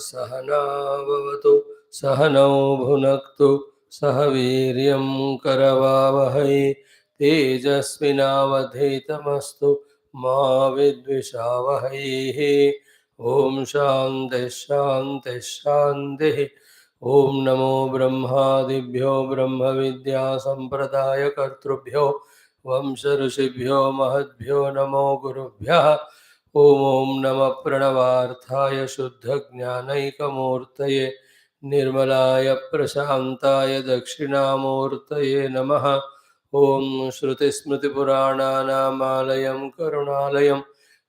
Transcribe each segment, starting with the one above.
सहनाववतु सहनौ भुनक्तु सह वीर्यं करवावहै तेजस्विनावधीतमस्तु मा विद्विषावहैः। ओम शान्तिः शान्तिः शान्तिः। ओम नमो ब्रह्मादिभ्यो ब्रह्म विद्या संप्रदाय कर्तृभ्यो वंश ऋषिभ्यो महद्भ्यो नमो गुरुभ्यः। ओम नमः प्रणवार्थाय शुद्धज्ञानैकमूर्तये निर्मलाय प्रशान्ताय दक्षिणामूर्तये नमः। ओम श्रुतिस्मृतिपुराणानामालयं करुणालयं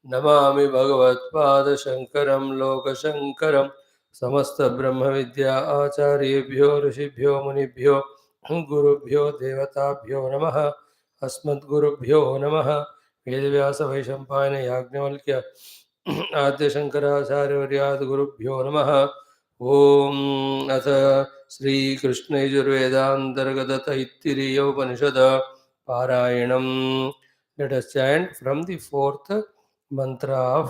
नमामि भगवत्पादशङ्करं लोकशङ्करं। समस्त ब्रह्म विद्या आचार्येभ्यो ऋषिभ्यो मुनिभ्यो गुरुभ्यो देवताभ्यो नमः। अस्मद्गुरुभ्यो नमः। वेदव्यास वैशम्पायन याज्ञवल्क्य आद्य शंकराचार्यवर्याद गुरुभ्यो नमः। ओम अथ श्री कृष्ण यजुर्वेदांतर्गत तैत्तिरीय उपनिषद पारायणम। Let us chant from the fourth mantra of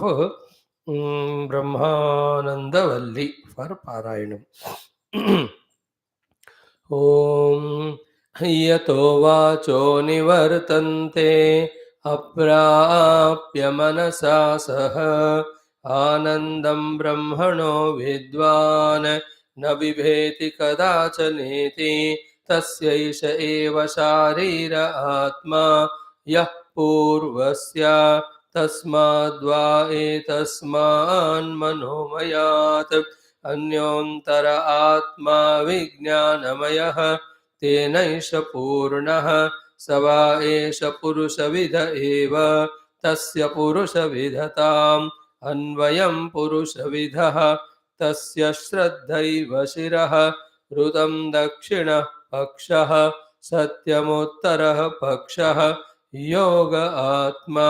Brahmananda Valli for Parayanam. Om यतो वाचो निवर्तन्ते अप्राप्य मनसा सह आनन्दं ब्रह्मणो विद्वान् न बिभेति कदाचनेति तस्यैष एव शारीर आत्मा यः पूर्वस्य तस्माद्वा एतस्मान्मनोमयात् अन्योन्तर आत्मा विज्ञानमयः तेनैष पूर्णः स वा एष पुरुषविद एव तस्य पुरुषविधताम् अन्वयं पुरुषविदः तस्य श्रद्धैव शिरः ऋतं दक्षिणः पक्षः सत्यमुत्तरः पक्षः योग आत्मा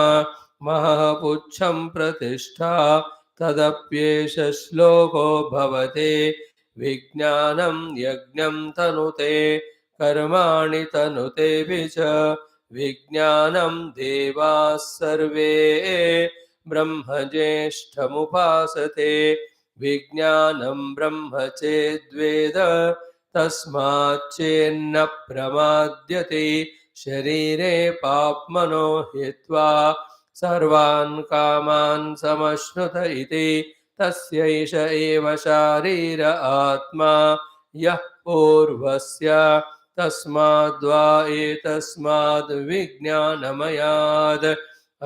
महः पुच्छं प्रतिष्ठा तदप्येष श्लोको भवते विज्ञानं यज्ञं तनुते कर्माणि तनुतेऽपि च विज्ञानं देवाः सर्वे ब्रह्मज्येष्ठमुपासते विज्ञानं ब्रह्म चेद्वेद तस्माच्चेन्न प्रमाद्यते शरीरे पाप्मनो हित्वा सर्वान् कामान् समश्नुत इति तस्यैष एव शारीर आत्मा यः पूर्वस्य तस्माद्वा एतस्माद् विज्ञानमयाद्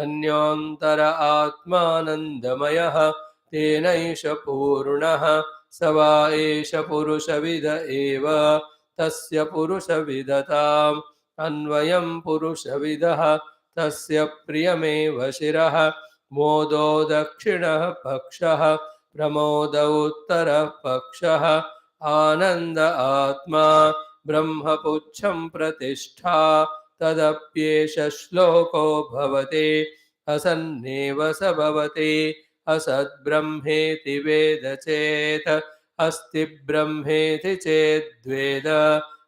अन्योन्तर आत्मानन्दमयः तेनैष पूर्णः स वा एष पुरुषविद एव तस्य पुरुषविदताम् अन्वयं पुरुषविदः तस्य प्रियमेव शिरः मोदो दक्षिणः पक्षः प्रमोद उत्तरः पक्षः आनन्द आत्मा ब्रह्मपुच्छं प्रतिष्ठा तदप्येष श्लोको भवते असन्नेव स भवते असद्ब्रह्मेति वेद चेत् अस्ति ब्रह्मेति चेद्वेद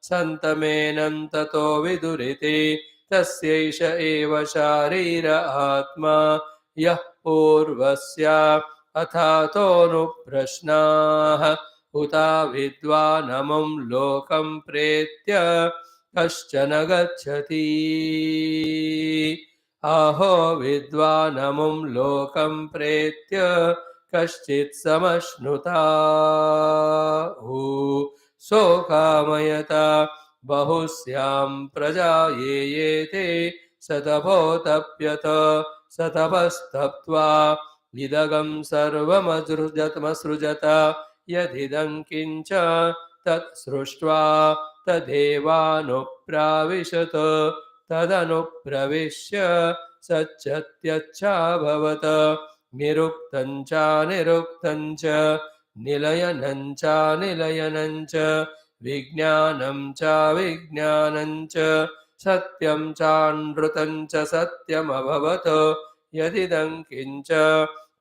सन्तमेनं ततो विदुरिति तस्यैष एव शारीर आत्मा यः पूर्वस्य अथातोऽनुप्रश्नाः उता विद्वानमुं लोकं प्रेत्य कश्चन गच्छति आहो विद्वानमुं लोकं प्रेत्य कश्चित् समश्नुता सोकामयता बहुस्यां प्रजा येते सतपोतप्यत सतपस्तप्त्वा इदगं सर्वमसृजत यदिदं किञ्च तत् सृष्ट्वा तदेवानुप्राविशत तदनुप्रविश्य सच्चत्यच्छाभवत निरुक्तं च निरुक्तं च निलयनं च निलयनं च विज्ञानं च विज्ञानं च सत्यं चानृतं च सत्यमभवत् यदिदं किञ्च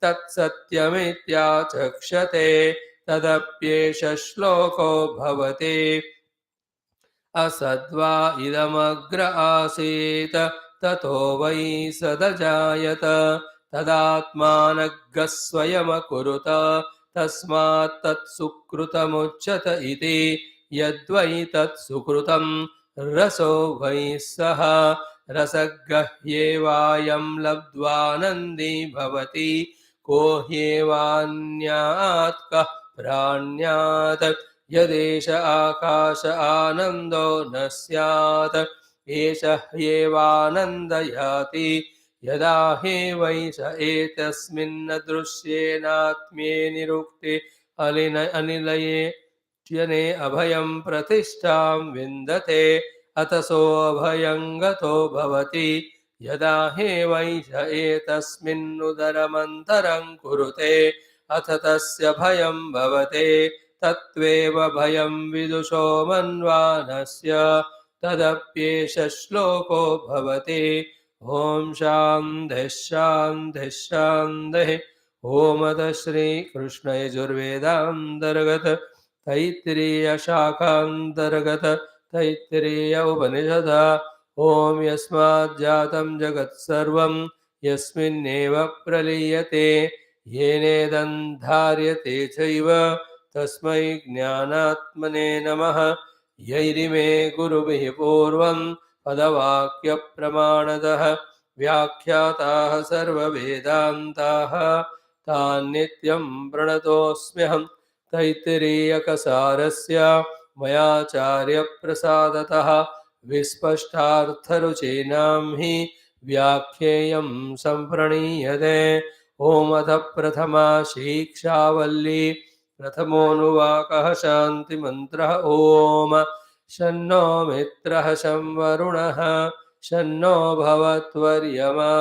तत्सत्यमित्याचक्षते तदप्येष श्लोको भवति असद्वा इदमग्र आसीत् ततो वै सदजायत तदात्मानग्गः स्वयमकुरुत तस्मात् तत्सुकृतमुच्यत इति यद्वै तत्सुकृतं रसो वै सः रसग्रह्येवायं लब्ध्वानन्दी भवति को ह्येवान्यात् कः प्राण्यात् यदेष आकाश आनन्दो न स्यात् एष ह्येवानन्दयाति यदा हि वै स एतस्मिन् दृश्येनात्म्ये निरुक्ते अनिलये जने अभयं प्रतिष्ठां विन्दते अथ सोऽभयं गतो भवति यदा हि वै स एतस्मिन्नुदरमन्तरं कुरुते अथ तस्य भयं भवते तत्त्वेव भयं विदुषो मन्वानस्य तदप्येष श्लोको भवति ओम शान्तिः शान्तिः शान्तिः ओम अथ श्री कृष्ण यजुर्वेदान्तर्गत तैत्तिरीय शाखान्तर्गत तैत्तिरीय उपनिषद ओम यस्मात् जातं जगत् सर्वं यस्मिन्नेव प्रलीयते येनेदं धार्यते चैव तस्मै ज्ञानात्मने नमः यैरिमे गुरुभिः पूर्वं पदवाक्यप्रमाणतः व्याख्याताः सर्ववेदान्ताः तान् नित्यं प्रणतोऽस्म्यहं तैत्तिरीयकसारस्य मयाचार्यप्रसादतः विस्पष्टार्थरुचीनां हि व्याख्येयं सम्प्रणीयते ॐ अथ प्रथमा शिक्षा वल्ली प्रथमोऽनुवाकः शान्तिमन्त्रः ॐ शन्नो मित्रः शं वरुणः शन्नो भवत्वर्यमा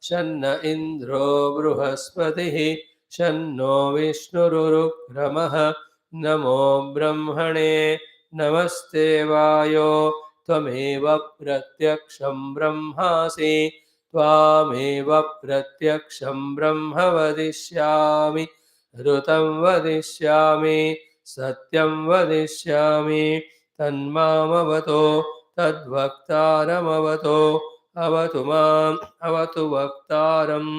शन्न इन्द्रो बृहस्पतिः शन्नो विष्णुरुक्रमः नमो ब्रह्मणे नमस्ते वायो त्वमेव प्रत्यक्षं ब्रह्मासि त्वामेव प्रत्यक्षं ब्रह्म वदिष्यामि ऋतं वदिष्यामि सत्यं वदिष्यामि तन्मामवतो तद्वक्तारमवतो अवतु माम् अवतु वक्तारम्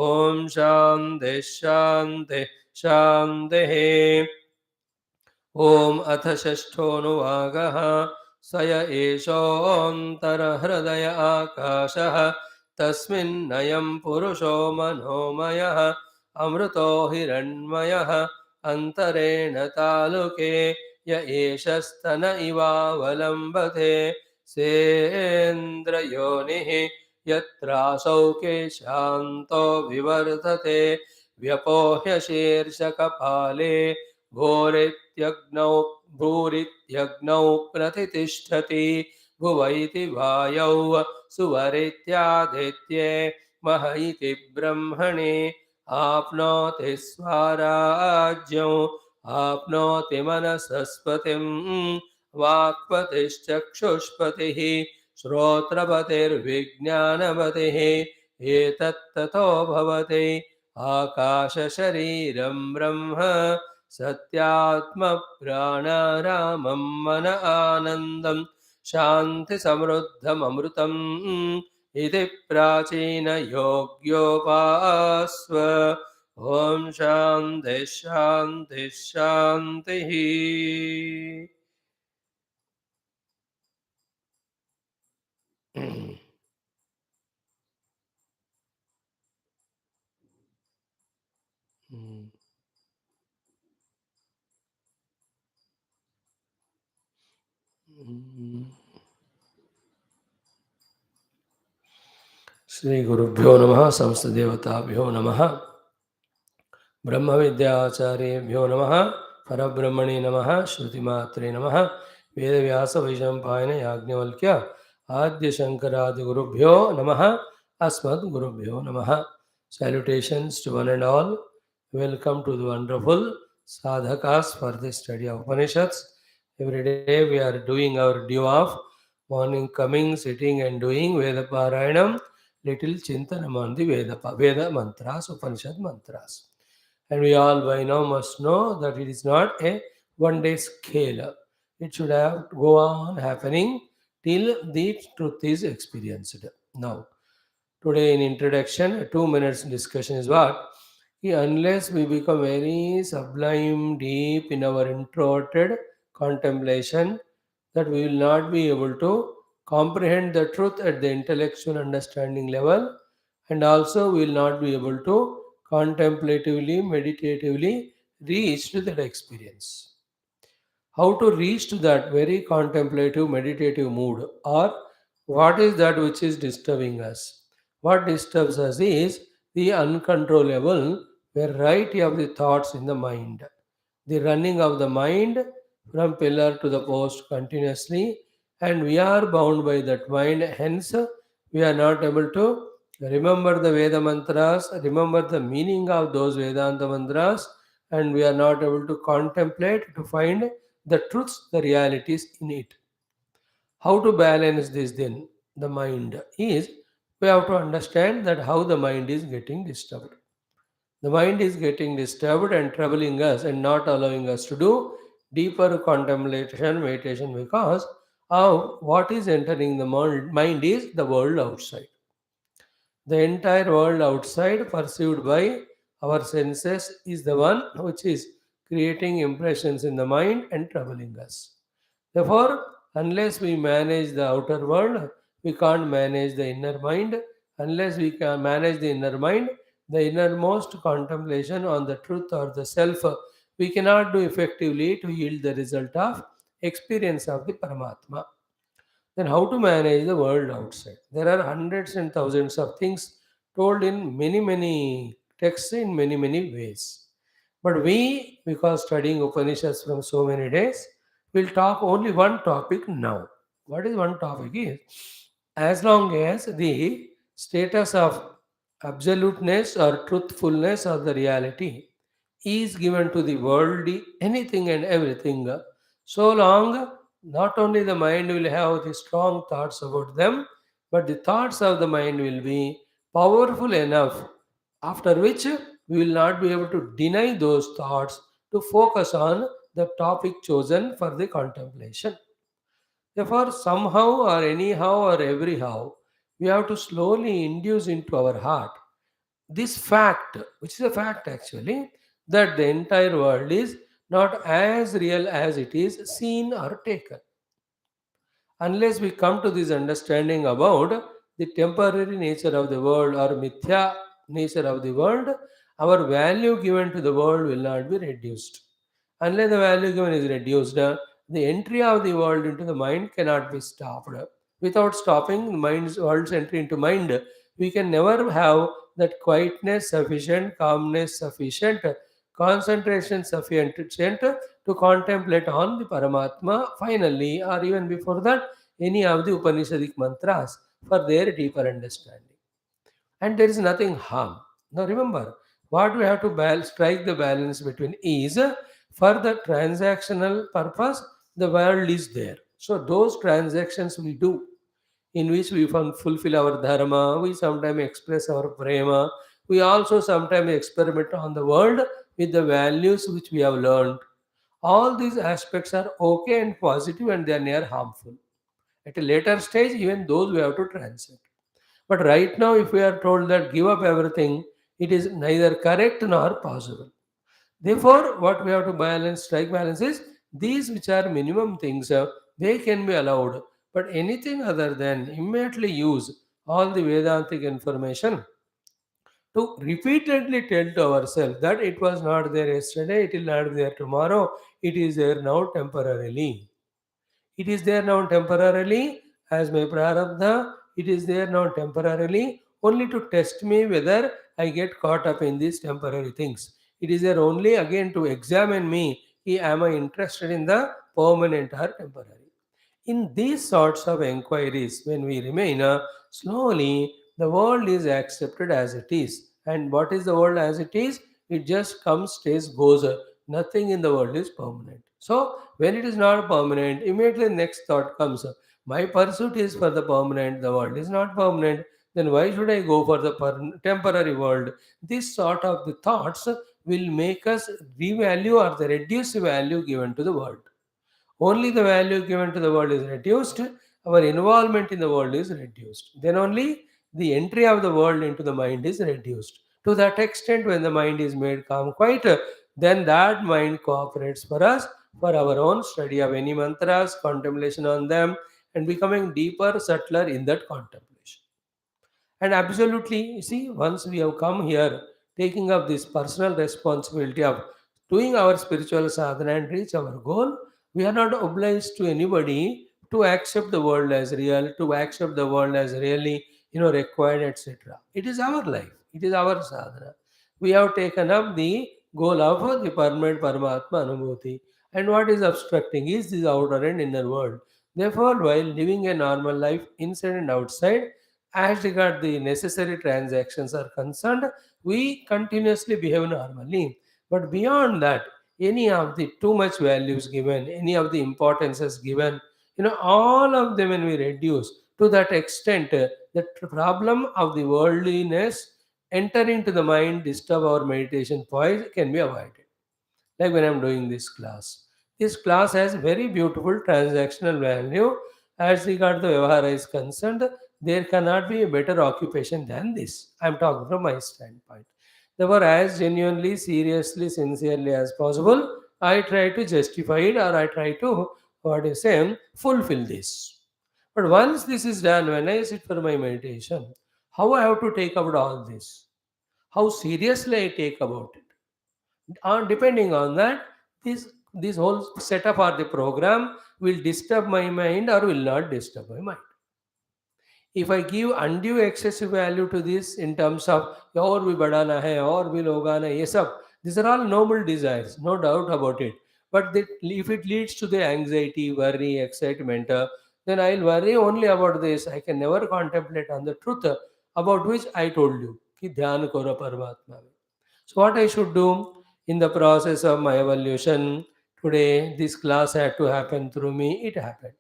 ॐ शान्तिः शान्तिः शान्तिः ॐ अथ षष्ठोऽनुवाकः स य एषोऽन्तरहृदय आकाशः तस्मिन्नयं पुरुषो मनोमयः अमृतो हिरण्मयः अन्तरेण तालुके य एष स्तन इवावलम्बते सेन्द्रयोनिः यत्रासौ केशान्तो विवर्धते व्यपोह्य शीर्षकपाले भूरित्यग्नौ प्रतितिष्ठति भुव इति वायौ सुवरित्यादित्ये मह इति ब्रह्मणि आप्नोति स्वराज्यं आप्नोति मनसस्पतिं वाक्पतिश्चक्षुष्पतिः श्रोत्रपतिर्विज्ञानपतिः एतत्ततो भवति आकाशशरीरं ब्रह्म सत्यात्मप्राणारामं मन आनन्दं शान्तिसमृद्धममृतम् इति प्राचीनयोग्योपास्व ॐ शान्तिः शान्तिः शान्तिः श्री गुरुभ्यो नमः संस्तदेवताभ्यो नमः ब्रह्मविद्याचार्येभ्यो नमः परब्रह्मणे नमः श्रुतिमात्रे नमः वेदव्यास वैशम्पायन याज्ञवल्क्य आद्य शंकरादिगुरुभ्यो नमः अस्मद्गुरुभ्यो नमः Salutations to one and all. Welcome to the wonderful sadhakas for the study of Upanishads. Every day we are doing our due of morning coming, sitting and doing Veda Parayanam, little chintanam on the Veda mantras, Upanishad mantras. And we all by now must know that it is not a one-day scale. It should have go on happening till the truth is experienced. Now, today in introduction, a 2 minutes discussion is what? Unless we become very sublime, deep in our introverted contemplation, that we will not be able to comprehend the truth at the intellectual understanding level, and also we will not be able to contemplatively, meditatively reach to that experience. How to reach to that very contemplative, meditative mood, or what is that which is disturbing us? What disturbs us is the uncontrollable variety of the thoughts in the mind, the running of the mind from pillar to the post continuously, and we are bound by that mind. Hence, we are not able to remember the Veda mantras, remember the meaning of those Vedanta mantras, and we are not able to contemplate to find the truths, the realities in it. How to balance this then? The mind is, we have to understand that how the mind is getting disturbed. The mind is getting disturbed and troubling us and not allowing us to do deeper contemplation, meditation, because of what is entering the mind is the world outside. The entire world outside, perceived by our senses, is the one which is creating impressions in the mind and troubling us. Therefore, unless we manage the outer world, we can't manage the inner mind. Unless we can manage the inner mind, the innermost contemplation on the truth or the self, we cannot do effectively to yield the result of experience of the Paramatma. Then, how to manage the world outside? There are hundreds and thousands of things told in many, many texts in many, many ways. But we, because studying Upanishads from so many days, will talk only one topic now. What is one topic is, as long as the status of absoluteness or truthfulness of the reality is given to the world, anything and everything, so long not only the mind will have the strong thoughts about them, but the thoughts of the mind will be powerful enough, after which we will not be able to deny those thoughts to focus on the topic chosen for the contemplation. Therefore, somehow or anyhow or everyhow, we have to slowly induce into our heart this fact, which is a fact actually, that the entire world is not as real as it is seen or taken. Unless we come to this understanding about the temporary nature of the world or mithya nature of the world, our value given to the world will not be reduced. Unless the value given is reduced, the entry of the world into the mind cannot be stopped. Without stopping the mind's world's entry into mind, we can never have that quietness sufficient, calmness sufficient, concentration sufficient to contemplate on the Paramatma finally, or even before that, any of the Upanishadic mantras for their deeper understanding. And there is nothing harm. Now remember, what we have to strike the balance between is, for the transactional purpose, the world is there. So those transactions we do, in which we fulfill our dharma, we sometimes express our prema, we also sometimes experiment on the world with the values which we have learned. All these aspects are okay and positive and they are near harmful. At a later stage, even those we have to transcend. But right now, if we are told that give up everything, it is neither correct nor possible. Therefore, what we have to balance, strike balance is these which are minimum things, they can be allowed. But anything other than immediately use all the Vedantic information to repeatedly tell to ourselves that it was not there yesterday, it will not be there tomorrow, it is there now temporarily. It is there now temporarily as my prarabdha. It is there now temporarily only to test me whether I get caught up in these temporary things. It is there only again to examine me. Am I interested in the permanent or temporary? In these sorts of enquiries, when we remain, slowly the world is accepted as it is. And what is the world as it is? It just comes, stays, goes. Nothing in the world is permanent. So, when it is not permanent, immediately next thought comes. My pursuit is for the permanent, the world is not permanent. Then why should I go for the temporary world? This sort of the thoughts will make us revalue or the reduce value given to the world. Only the value given to the world is reduced, our involvement in the world is reduced. Then only the entry of the world into the mind is reduced. To that extent, when the mind is made calm, quiet, then that mind cooperates for us for our own study of any mantras, contemplation on them, and becoming deeper, subtler in that contemplation. And absolutely, you see, once we have come here, taking up this personal responsibility of doing our spiritual sadhana and reach our goal, we are not obliged to anybody to accept the world as real, to accept the world as really, required, etc. It is our life. It is our sadhana. We have taken up the goal of the permanent Paramatma Anubhuti. And what is obstructing is this outer and inner world. Therefore, while living a normal life inside and outside, as regard the necessary transactions are concerned, we continuously behave normally. But beyond that, any of the too much values given, any of the importances given, all of them when we reduce to that extent, the problem of the worldliness enter into the mind, disturb our meditation poise can be avoided. Like when I'm doing this class. This class has very beautiful transactional value as regard the Vyavahara is concerned. There cannot be a better occupation than this. I'm talking from my standpoint. Therefore, as genuinely, seriously, sincerely as possible, I try to justify it or I try to, what you say, fulfill this. But once this is done, when I sit for my meditation, how I have to take about all this? How seriously I take about it? Depending on that, this whole setup or the program will disturb my mind or will not disturb my mind. If I give undue excessive value to this in terms of और भी बढ़ाना है और भी लोग आना ये सब, these are all noble desires, no doubt about it. But if it leads to the anxiety, worry, excitement, then I'll worry only about this. I can never contemplate on the truth about which I told you कि ध्यान करो परमात्मा में. So what I should do in the process of my evolution today, this class had to happen through me. It happened.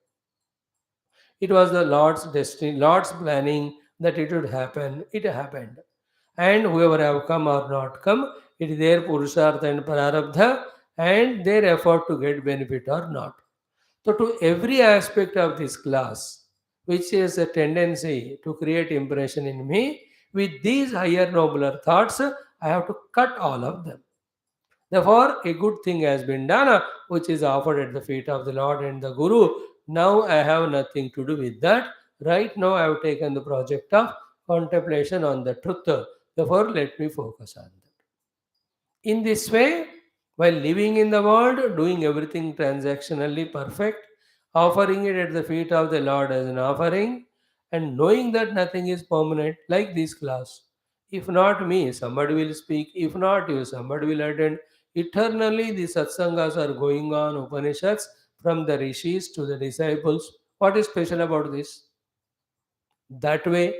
It was the Lord's destiny, Lord's planning that it would happen. It happened. And whoever have come or not come, it is their purushartha and prarabdha and their effort to get benefit or not. So to every aspect of this class, which is a tendency to create impression in me, with these higher nobler thoughts, I have to cut all of them. Therefore, a good thing has been done, which is offered at the feet of the Lord and the Guru. Now I have nothing to do with that. Right now, I have taken the project of contemplation on the truth. Therefore, let me focus on that. In this way, while living in the world, doing everything transactionally perfect, offering it at the feet of the Lord as an offering, and knowing that nothing is permanent, like this class. If not me, somebody will speak. If not you, somebody will attend. Eternally, the satsangas are going on, Upanishads, from the rishis to the disciples. What is special about this? That way,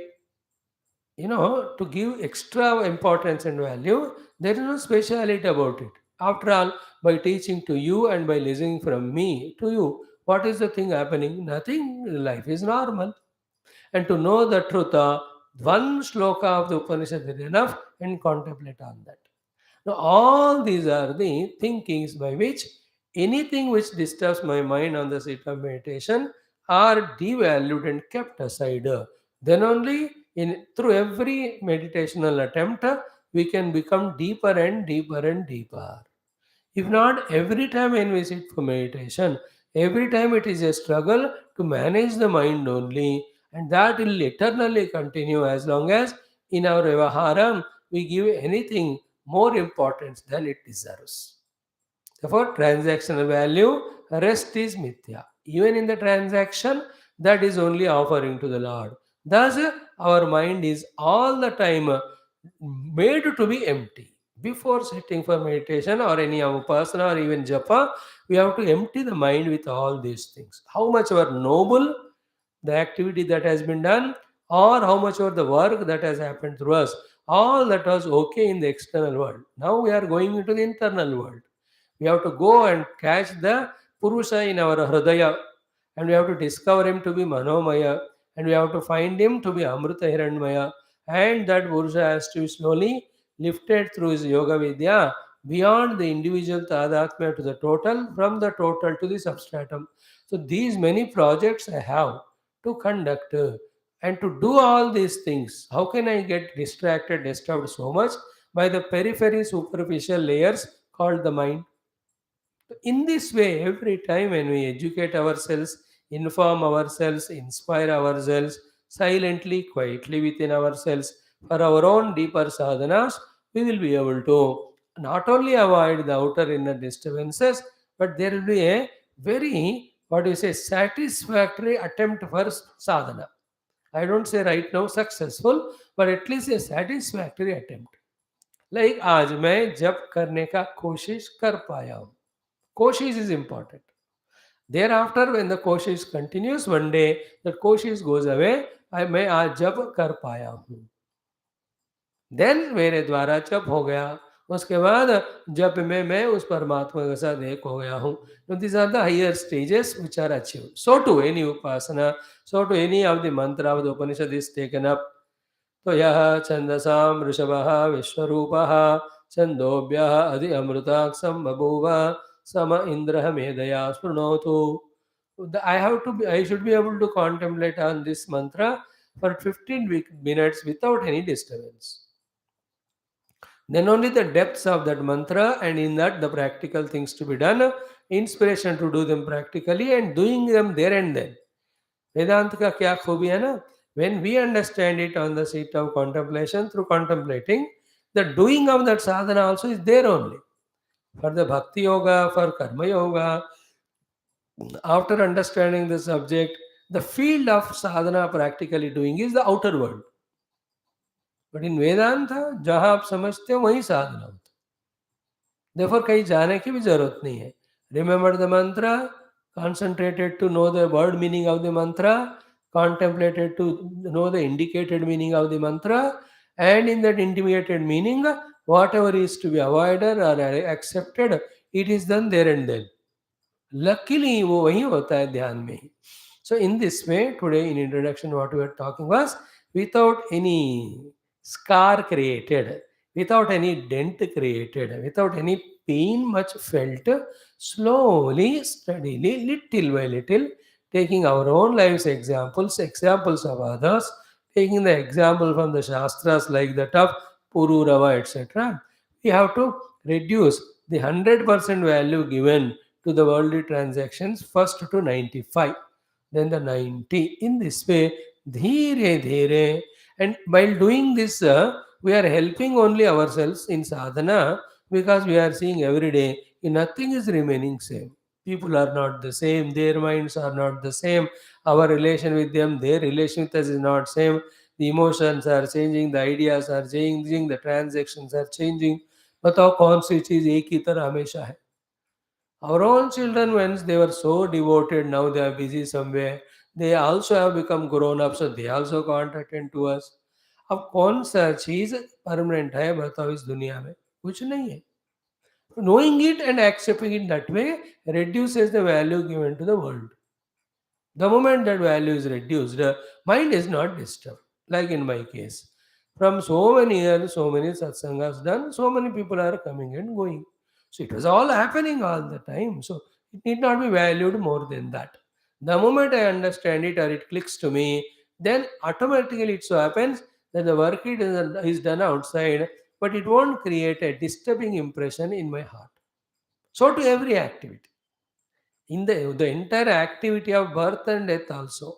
to give extra importance and value, there is no speciality about it. After all, by teaching to you and by listening from me to you, what is the thing happening? Nothing. Life is normal. And to know the truth, one sloka of the Upanishad is enough and contemplate on that. Now, all these are the thinkings by which anything which disturbs my mind on the seat of meditation are devalued and kept aside. Then only in through every meditational attempt, we can become deeper and deeper and deeper. If not, every time when we sit for meditation, every time it is a struggle to manage the mind only, and that will eternally continue as long as in our Vyavaharam we give anything more importance than it deserves. Therefore, transactional value, rest is mithya. Even in the transaction, that is only offering to the Lord. Thus, our mind is all the time made to be empty. Before sitting for meditation or any upasana or even japa, we have to empty the mind with all these things. How much are noble the activity that has been done, or how much of the work that has happened through us, all that was okay in the external world. Now we are going into the internal world. We have to go and catch the Purusha in our Hridaya, and we have to discover him to be Manomaya, and we have to find him to be Amrita Hiranmaya, and that Purusha has to be slowly lifted through his Yoga Vidya beyond the individual Tadatmya to the total, from the total to the substratum. So these many projects I have to conduct. And to do all these things, how can I get distracted, disturbed so much by the periphery superficial layers called the mind? In this way, every time when we educate ourselves, inform ourselves, inspire ourselves, silently, quietly within ourselves, for our own deeper sadhanas, we will be able to not only avoid the outer inner disturbances, but there will be a very, what you say, satisfactory attempt for sadhana. I don't say right now successful, but at least a satisfactory attempt. Like आज मैं जप करने का कोशिश कर पाया हूँ. कोशिश is important. Thereafter, when the कोशिश continues, one day that कोशिश goes away. मैं आज जप कर पाया हूँ. देन मेरे द्वारा जप हो गया. उसके बाद जप में मैं उस परमात्मा के साथ एक हो गया हूँ. These are the higher stages which are achieved. So to any upasana, so to any of the mantra of the Upanishad is taken up. तो यह छन्दसां वृषभः विश्वरूपः छन्दोभ्यः अधि अमृताक्षं बभूव सम इन्द्रः मेधया शृणोतु. I should be able to contemplate on this mantra for 15 minutes without any disturbance. Then only the depths of that mantra, and in that the practical things to be done, inspiration to do them practically and doing them there and then. वेदांत का क्या खूबी है ना, when we understand it on the seat of contemplation through contemplating, the doing of that sadhana also is there only. For the bhakti yoga, for karma yoga, after understanding the subject, the field of sadhana practically doing is the outer world. But in Vedanta, जहाँ आप समझते हो वहीं साधना होता है. Therefore कहीं जाने की भी जरूरत नहीं है. Remember the mantra, concentrated to know the word meaning of the mantra, contemplated to know the indicated meaning of the mantra, and in that indicated meaning, whatever is to be avoided or accepted, it is done there and then. Luckily, वो वही होता है ध्यान में ही. So in this way, today in introduction, what we were talking was without any scar created, without any dent created, without any pain much felt, slowly, steadily, little by little, taking our own lives examples, examples of others, taking the example from the Shastras like that of Pururava, etc. We have to reduce the 100% value given to the worldly transactions first to 95, then the 90. In this way, dheere dheere, and while doing this, we are helping only ourselves in sadhana, because we are seeing every day nothing is remaining same. People are not the same, their minds are not the same, our relation with them, their relation with us is not same. The emotions are changing, the ideas are changing, the transactions are changing. बताओ कौन सी चीज एक ही तरह हमेशा है? Our own children, once they were so devoted, now they are busy somewhere. They also have become grown up, so they also can't attend to us. अब कौन सा चीज परमानेंट है बताओ इस दुनिया में? कुछ नहीं है. Knowing it and accepting it that way reduces the value given to the world. The moment that value is reduced, the mind is not disturbed. Like in my case, from so many years, so many satsangas done, so many people are coming and going. So it was all happening all the time. So it need not be valued more than that. The moment I understand it or it clicks to me, then automatically it so happens that the work is done outside, but it won't create a disturbing impression in my heart. So to every activity, in the entire activity of birth and death also,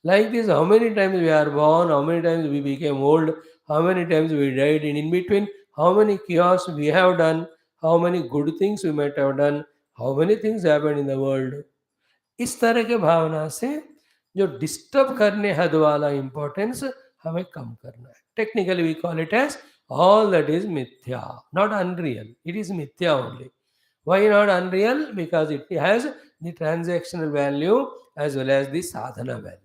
like this, how many times we are born, how many times we became old, how many times we died, and in between how many chaos we have done, how many good things we might have done, how many things happened in the world. इस तरह के भावना से जो disturb करने हद वाला importance हमें कम करना है. Technically we call it as all that is mithya, not unreal. It is mithya only. Why not unreal? Because it has the transactional value as well as the sadhana value.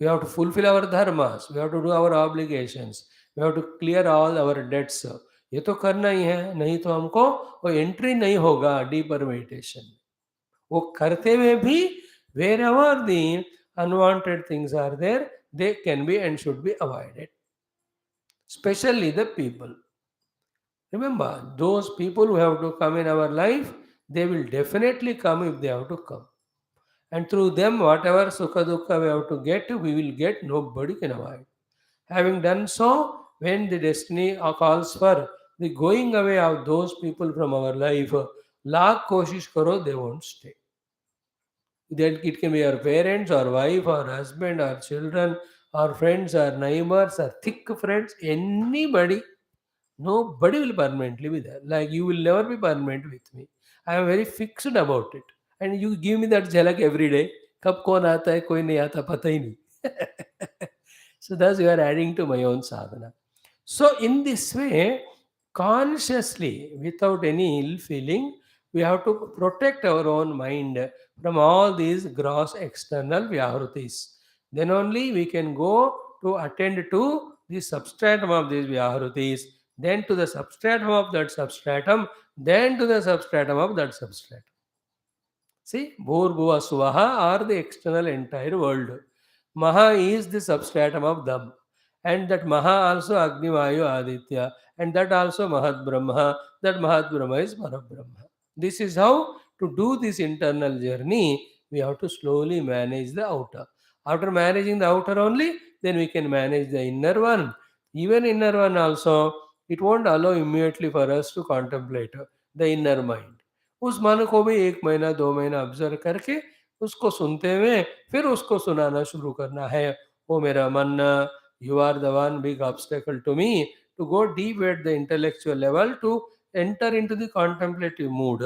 We have to fulfill our dharmas, we have to do our obligations, we have to clear all our debts. ये तो करना ही है, नहीं तो हमको वो entry नहीं होगा डीपर मेडिटेशन. वो करते हुए भी wherever the unwanted things are there, they can be and should be avoided. Especially the people. Remember, those people who have to come in our life, they will definitely come if they have to come. And through them, whatever sukha dukkha we have to get, we will get, nobody can avoid. Having done so, when the destiny calls for the going away of those people from our life, lakh koshish karo, they won't stay. Then it can be our parents, or wife, or husband, or children, or friends, or neighbors, or thick friends, anybody. Nobody will permanently be there. Like you will never be permanent with me. I am very fixed about it. And you give me that jhalak every day. कब कौन आता है कोई नहीं आता पता ही नहीं. So thus you are adding to my own sadhana. So in this way, consciously, without any ill feeling, we have to protect our own mind from all these gross external vyahrutis. Then only we can go to attend to the substratum of these vyahrutis, then to the substratum of that substratum, then to the substratum of that substratum. See, Bhurbuva Swaha are the external entire world. Maha is the substratum of them. And that Maha also Agni Vayu Aditya. And that also Mahat Brahma. That Mahat Brahma is Parabrahma. This is how to do this internal journey. We have to slowly manage the outer. After managing the outer only, then we can manage the inner one. Even inner one also, it won't allow immediately for us to contemplate the inner mind. उस मन को भी 1 महीना 2 महीना observe करके उसको सुनते हुए फिर उसको सुनाना शुरू करना है. ओ मेरा मन, you are the one big obstacle to me to go deep at the intellectual level to enter into the contemplative mood.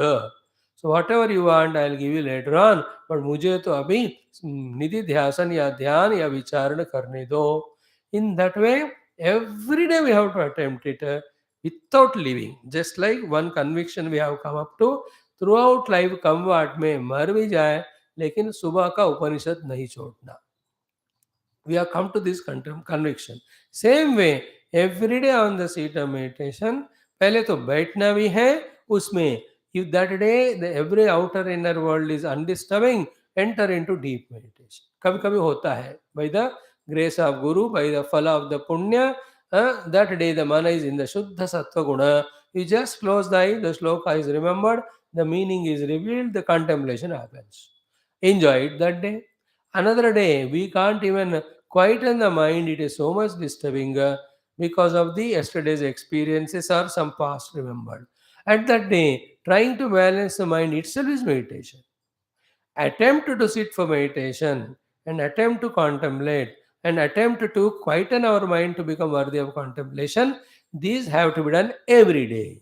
So whatever you want, I'll give you later on. But मुझे तो अभी निधि ध्यासन या ध्यान या विचारण करने दो. In that way, every day we have to attempt it without leaving. Just like one conviction we have come up to, throughout life कम वाट में मर भी जाए लेकिन सुबह का उपनिषद नहीं छोड़ना. We have come to this conviction. Same way, every day on the seat of meditation, पहले तो बैठना भी है उसमें. If that day the every outer inner world is undisturbing, enter into deep meditation. कभी कभी होता है by the grace of Guru, by the phala of the punya, that day the mana is in the Shuddha Sattva Guna. You just close the eye, the shloka is remembered, the meaning is revealed, the contemplation happens. Enjoy it that day. Another day, we can't even quieten the mind, it is so much disturbing because of the yesterday's experiences or some past remembered. At that day, trying to balance the mind itself is meditation. Attempt to sit for meditation and attempt to contemplate and attempt to quieten our mind to become worthy of contemplation, these have to be done every day.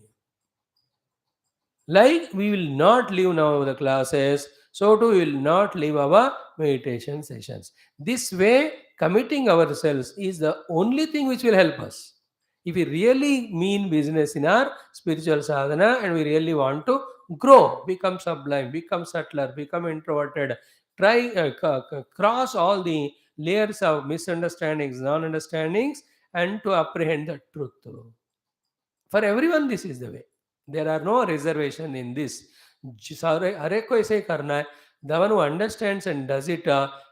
Like we will not leave now the classes, so too we will not leave our meditation sessions. This way, committing ourselves is the only thing which will help us. If we really mean business in our spiritual sadhana and we really want to grow, become sublime, become subtler, become introverted, try cross all the layers of misunderstandings, non-understandings, and to apprehend the truth. For everyone, this is the way. There are no reservation in this. हरे को ऐसे ही करना है. The one who understands and does it,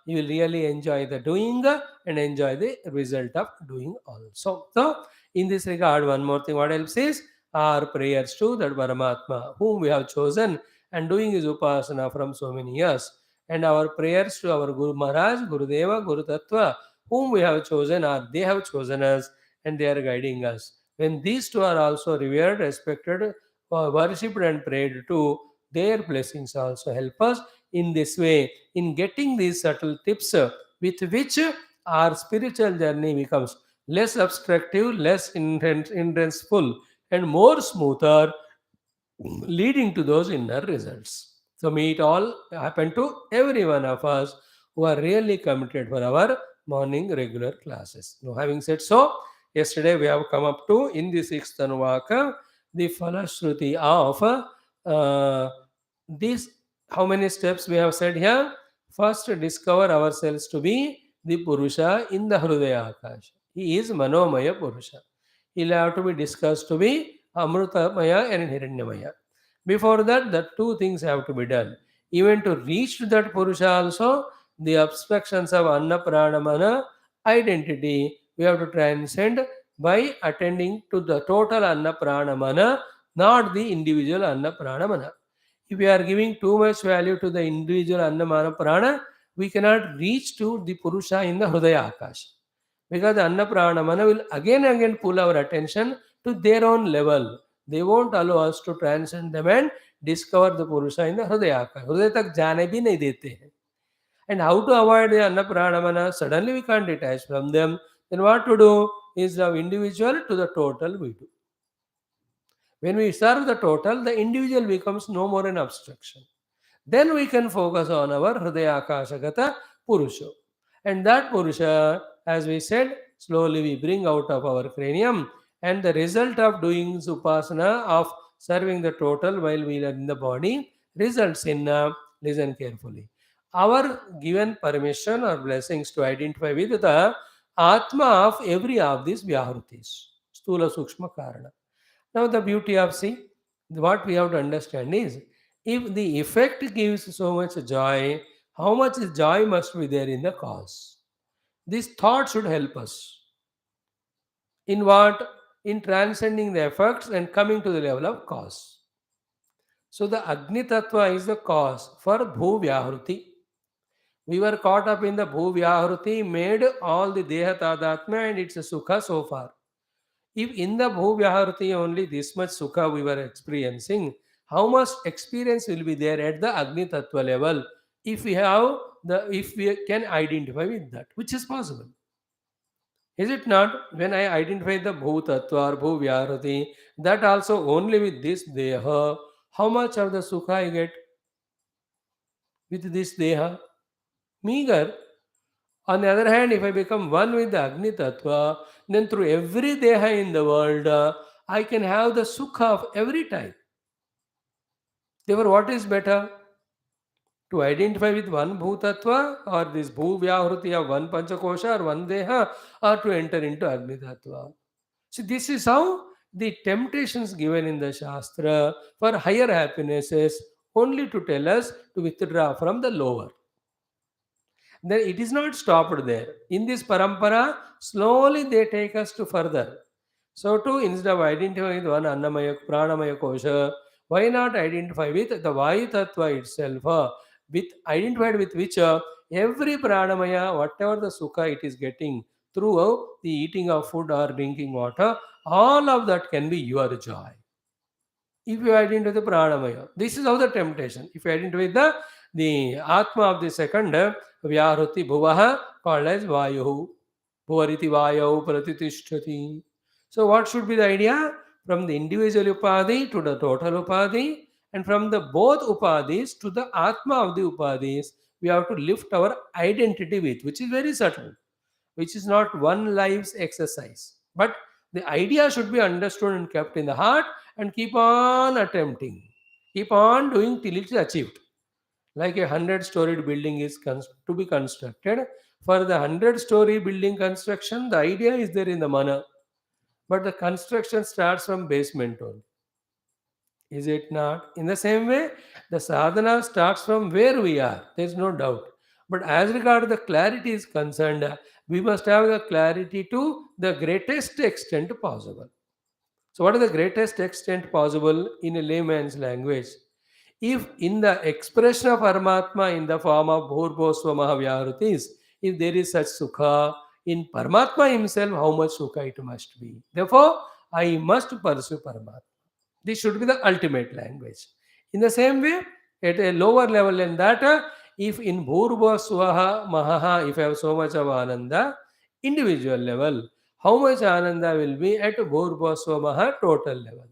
you will really enjoy the doing and enjoy the result of doing also. So, in this regard, one more thing, what else is? Our prayers to that Paramatma, whom we have chosen and doing his upasana from so many years. And our prayers to our Guru Maharaj, Guru Deva, Guru Tattva, whom we have chosen, or they have chosen us and they are guiding us. When these two are also revered, respected, worshipped and prayed to, their blessings also help us in this way in getting these subtle tips with which our spiritual journey becomes less obstructive, less intenseful, and more smoother, leading to those inner results. So may it all happen to every one of us who are really committed for our morning regular classes. Now, having said so, yesterday we have come up to in the sixth Anuvaka the Shruthi of these. How many steps we have said here? First, discover ourselves to be the Purusha in the Hrudaya Akash. He is Manomaya Purusha. He will have to be discussed to be Amrutamaya and Hiranyamaya. Before that, the two things have to be done. Even to reach to that Purusha also, the obstructions of Anna Pranamana identity, we have to transcend by attending to the total Anna Pranamana, not the individual Anna Pranamana. If we are giving too much value to the individual Annamana Prana, we cannot reach to the Purusha in the Hridaya Akash. Because the Anna Prana Mana will again and again pull our attention to their own level. They won't allow us to transcend them and discover the Purusha in the Hridaya Akash. Hridaya tak jane bhi nahi dete hain. And how to avoid the Anna Prana Mana? Suddenly we can't detach from them. Then what to do is the individual to the total we do. When we serve the total, the individual becomes no more an obstruction. Then we can focus on our Hridaya Akashagata Purusha. And that Purusha, as we said, slowly we bring out of our cranium. And the result of doing Upasana, of serving the total while we are in the body, results in, listen carefully, our given permission or blessings to identify with the Atma of every of these Vyahrutis, Stula Sukshma Karana. Now, the beauty of see, what we have to understand is, if the effect gives so much joy, how much joy must be there in the cause? This thought should help us. In what? In transcending the effects and coming to the level of cause. So, the Agni Tattva is the cause for Bhu Vyahruti. We were caught up in the Bhu Vyahruti, made all the Deha Tadatma and its Sukha so far. If in the Bhuvyahruti only this much Sukha we were experiencing, how much experience will be there at the Agni Tattva level if we can identify with that, which is possible. Is it not? When I identify the Bhu Tattva or Bhuvyahruti, that also only with this Deha, how much of the Sukha I get with this Deha? Meager. On the other hand, if I become one with the Agni Tattva, then through every Deha in the world, I can have the Sukha of every type. Therefore, what is better? To identify with one Bhutattva or this Bhuvyahruti of one Panchakosha or one Deha, or to enter into Agni Tattva. See, this is how the temptations given in the Shastra for higher happinesses only to tell us to withdraw from the lower. Then it is not stopped there. In this parampara, slowly they take us to further. So too, instead of identifying with one Annamaya, Pranamaya Kosha, why not identify with the Vayu Tattva itself, with identified with which every Pranamaya, whatever the Sukha it is getting through the eating of food or drinking water, all of that can be your joy. If you identify the pranamaya, this is how the temptation. If you identify the atma of the second vyahruti bhuvaha, called as vayu, bhuvariti vayu pratitishthati. So what should be the idea? From the individual upadhi to the total upadhi, and from the both upadhis to the atma of the upadhis, we have to lift our identity with, which is very subtle, which is not one life's exercise. But the idea should be understood and kept in the heart, and keep on attempting, keep on doing till it's achieved. Like a 100-storied building is to be constructed. For the 100-story building construction, the idea is there in the mana, but the construction starts from basement only. Is it not? In the same way, the sadhana starts from where we are. There is no doubt. But as regard the clarity is concerned, we must have the clarity to the greatest extent possible. So, what is the greatest extent possible in a layman's language? If in the expression of Paramatma in the form of Bhurbhosva Mahavyarutis, if there is such Sukha, in Paramatma himself, how much Sukha it must be. Therefore, I must pursue Paramatma. This should be the ultimate language. In the same way, at a lower level than that, if in Bhurbhosvaha Mahaha, if I have so much of Ananda, individual level, how much Ananda will be at Bhurbhosva Maha total level.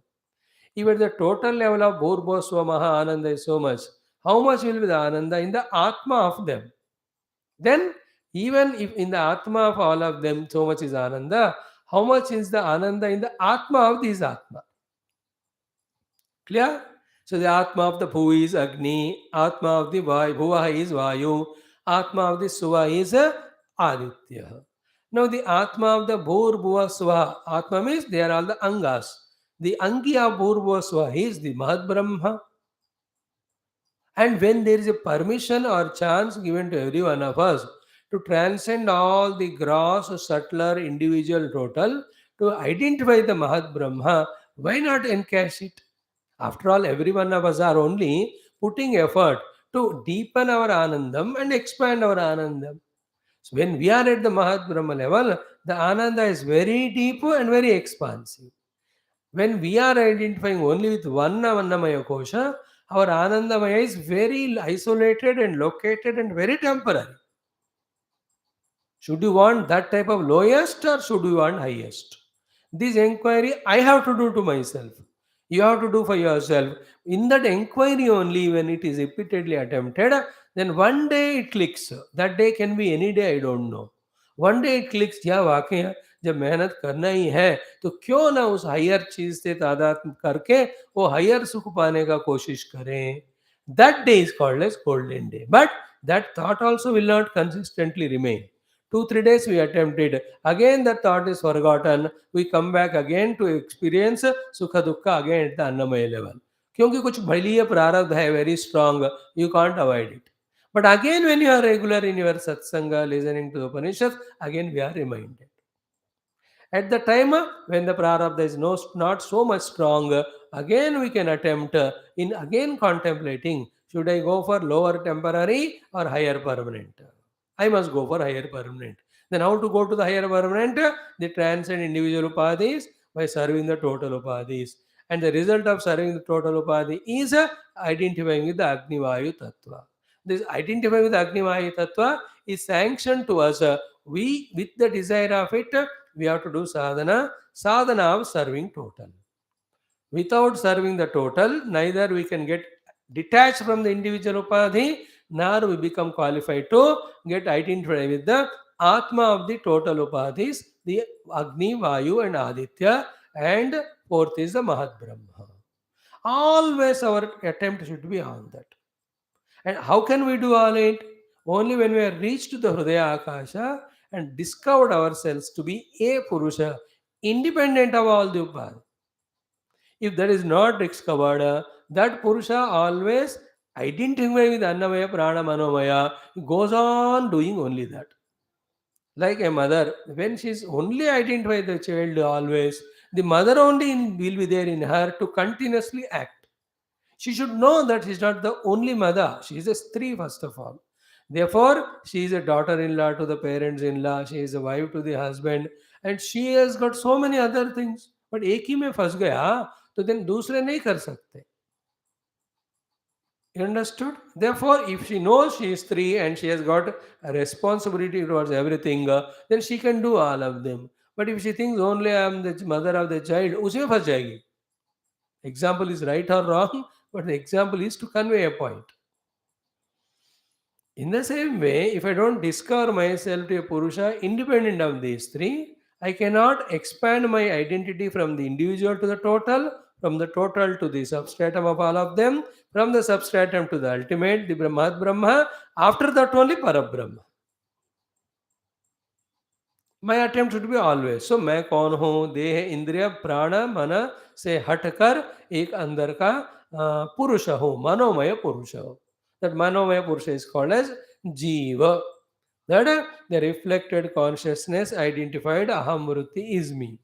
If at the total level of Bhurbhosva Maha Ananda is so much, how much will be the Ananda in the Atma of them? Then, even if in the Atma of all of them so much is Ananda, how much is the Ananda in the Atma of this Atma? Clear? So the Atma of the Bhu is Agni, Atma of the Bhuva is Vayu, Atma of the Suva is Aditya. Now the Atma of the Bhur Bhuva Swa, Atma means they are all the Angas. The Angi of Bhur Bhuva Swa is the Mahad Brahma. And when there is a permission or chance given to every one of us to transcend all the gross, subtler, individual total, to identify the Mahad Brahma, why not encash it? After all, every one of us are only putting effort to deepen our Anandam and expand our Anandam. So when we are at the Mahat Brahma level, the Ananda is very deep and very expansive. When we are identifying only with one Annamaya Kosha, our Anandamaya is very isolated and located and very temporary. Should you want that type of lowest or should you want highest? This inquiry I have to do to myself. You have to do for yourself. In that inquiry only, when it is repeatedly attempted, then one day it clicks. That day can be any day, I don't know. One day it clicks, या वाकई है, जब मेहनत करना ही है तो क्यों ना उस हायर चीज से तादाद करके वो हायर सुख पाने का कोशिश करें. That day is called as golden day. But that thought also will not consistently remain. 2 3 days we attempted, again the thought is forgotten, we come back again to experience sukha dukkha again at the annamaya level. क्योंकि कुछ बलीय प्रारब्ध है very strong, you can't avoid it. But again when you are regular in your satsanga listening to the Upanishad, again we are reminded. At the time when the prarabdha is not so much strong, again we can attempt in again contemplating, should I go for lower temporary or higher permanent? I must go for higher permanent. Then how to go to the higher permanent? They transcend individual upadhis by serving the total upadhis. And the result of serving the total upadhi is identifying with the Agnivayu Tattva. This identifying with the Agnivayu Tattva is sanctioned to us. We, with the desire of it, we have to do sadhana of serving total. Without serving the total, neither we can get detached from the individual upadhi, nor we become qualified to get identified with the Atma of the total upadhis, the Agni, Vayu and Aditya, and fourth is the Mahat Brahma. Always our attempt should be on that. And how can we do all it? Only when we have reached the Hridaya Akasha and discovered ourselves to be a Purusha, independent of all the Upadhi. If that is not discovered, that Purusha always identifying with Annamaya, Prana, Manomaya, goes on doing only that. Like a mother, when she is only identified the child always, the mother only will be there in her to continuously act. She should know that she is not the only mother. She is a Stree first of all. Therefore, she is a daughter-in-law to the parents-in-law. She is a wife to the husband, and she has got so many other things. But एक ही में फंस गया तो then दूसरे नहीं कर सकते. You understood? Therefore, if she knows she is Stree and she has got a responsibility towards everything, then she can do all of them. But if she thinks only I am the mother of the child, उसी में फंस जाएगी. Example is right or wrong, but the example is to convey a point. In the same way, if I don't discover myself to a Purusha independent of these three, I cannot expand my identity from the individual to the total, from the total to the substratum of all of them, from the substratum to the ultimate, the Brahmat Brahma, after that only Parabrahma. My attempt should be always. So मैं कौन हूँ? देह इंद्रिय प्राण मन से हटकर एक अंदर का पुरुष हूँ, मनोमय पुरुष हूँ. That Manomaya Purusha is called as Jiva. That the reflected consciousness identified Aham Vritti is me.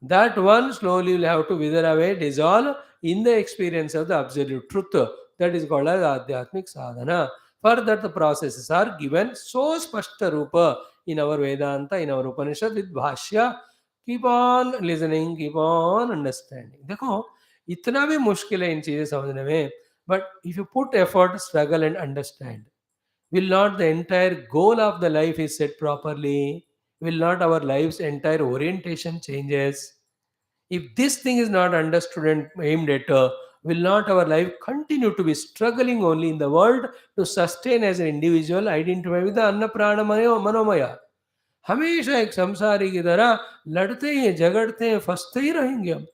That one slowly will have to wither away, dissolve in the experience of the absolute truth. That is called as Adhyatmic Sadhana. For that the processes are given so spashta rupa in our Vedanta, in our Upanishad with Bhashya. Keep on listening, keep on understanding. देखो इतना भी मुश्किल है इन चीजें समझने में. But if you put effort, struggle and understand, will not the entire goal of the life is set properly? Will not our life's entire orientation changes? If this thing is not understood and aimed at, will not our life continue to be struggling only in the world to sustain as an individual, identify with the Anna Prana Manomaya? हमेशा एक संसारी की तरह लड़ते ही झगड़ते हैं, फंसते ही रहेंगे हम.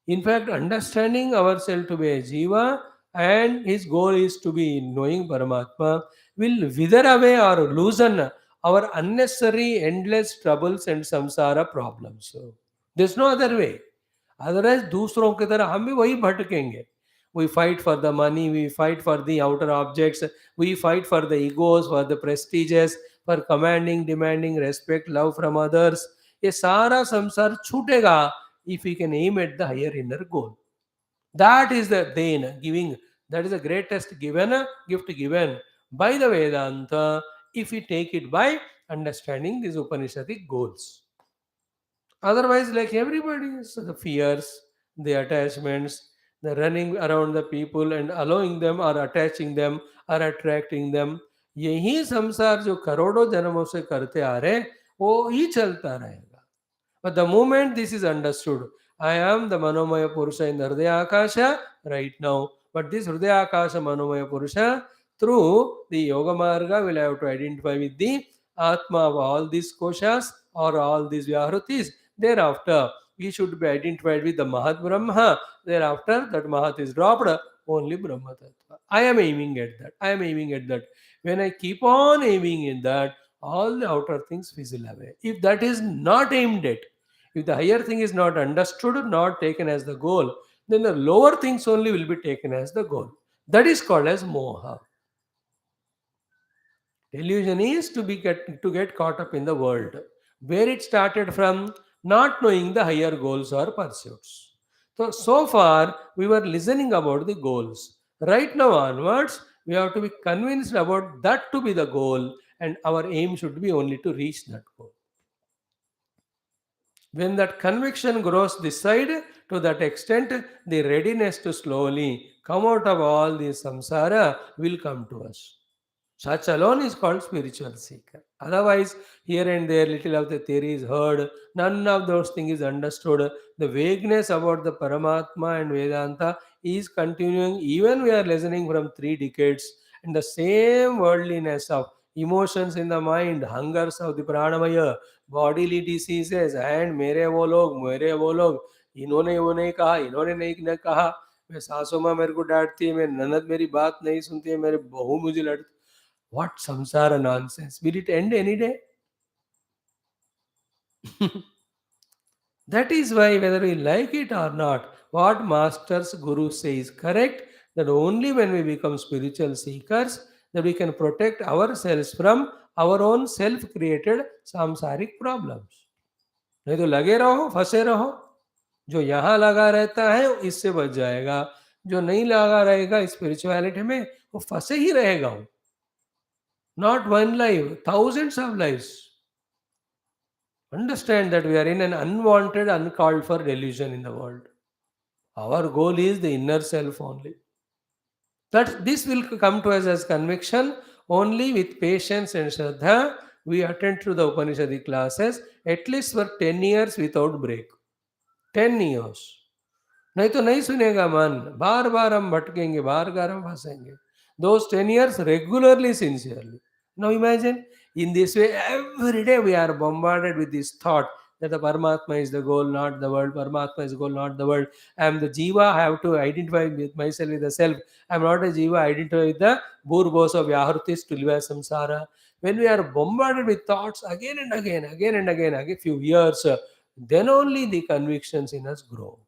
In fact, understanding ourselves to be a Jiva and his goal is to be knowing Paramatma will wither away or loosen our unnecessary endless troubles and samsara problems. So, there's no other way. Otherwise, दूसरों की तरह हम भी वही भटकेंगे. We fight for the money, we fight for the outer objects, we fight for the egos, for the prestiges, for commanding, demanding respect, love from others. ये सारा संसार छूटेगा if we can aim at the higher inner goal. That is the then giving That is the greatest gift given by the Vedanta if we take it by understanding these Upanishadic goals. Otherwise, like everybody, so the fears, the attachments, the running around the people and allowing them or attaching them or attracting them, यही संसार जो करोड़ों जन्मों से करते आ रहे वो ही चलता रहेगा. But the moment this is understood, I am the Manomaya Purusha in the Hridaya Akasha right now. But this Hridaya Akasha Manomaya Purusha, through the Yoga Marga, will have to identify with the Atma of all these koshas or all these Vyahrutis. Thereafter, we should be identified with the Mahat Brahma. Thereafter, that Mahat is dropped, only Brahma Tattva. I am aiming at that. I am aiming at that. When I keep on aiming in that, all the outer things fizzle away. If that is not aimed at, if the higher thing is not understood, not taken as the goal, then the lower things only will be taken as the goal. That is called as moha. Delusion is to get caught up in the world, where it started from not knowing the higher goals or pursuits. So far, we were listening about the goals. Right now onwards, we have to be convinced about that to be the goal, and our aim should be only to reach that goal. When that conviction grows this side, to that extent, the readiness to slowly come out of all this samsara will come to us. Such alone is called spiritual seeker. Otherwise, here and there, little of the theory is heard, none of those things is understood. The vagueness about the Paramatma and Vedanta is continuing, even we are listening from 3 decades, and the same worldliness of emotions in the mind, hungers of the pranamaya, bodily diseases, and मेरे वो लोग इन्होंने वो नहीं कहा, इन्होंने नहीं कहा, मैं सासू माँ मेरे को डांटती है, मैं ननद मेरी बात नहीं सुनती है, मेरे बहू मुझे लड़ती. What samsara nonsense? Will it end any day? That is why, whether we like it or not, what Master's Guru says correct, that only when we become spiritual seekers, that we can protect ourselves from our own self-created samsaric problems. नहीं तो लगे रहो, फंसे रहो. जो यहाँ लगा रहता है इससे बच जाएगा, जो नहीं लगा रहेगा स्पिरिचुअलिटी में वो फंसे ही रहेगा. वो not one life, thousands of lives. Understand that we are in an unwanted, uncalled for delusion in the world. Our goal is the inner self only. That this will come to us as conviction only with patience and Shraddha. We attend to the Upanishadic classes at least for 10 years without break. 10 years. नहीं तो नहीं सुनेगा मन, बार बार हम भटकेंगे, बार बार हम फंसेंगे. Those 10 years regularly, sincerely. Now imagine, in this way, every day we are bombarded with this thought that the Paramatma is the goal, not the world. Paramatma is the goal, not the world. I am the Jiva, I have to identify with myself with the self. I am not a Jiva, I identify with the Burbos of Yahrutis to live as samsara. When we are bombarded with thoughts again and again, again, few years, then only the convictions in us grow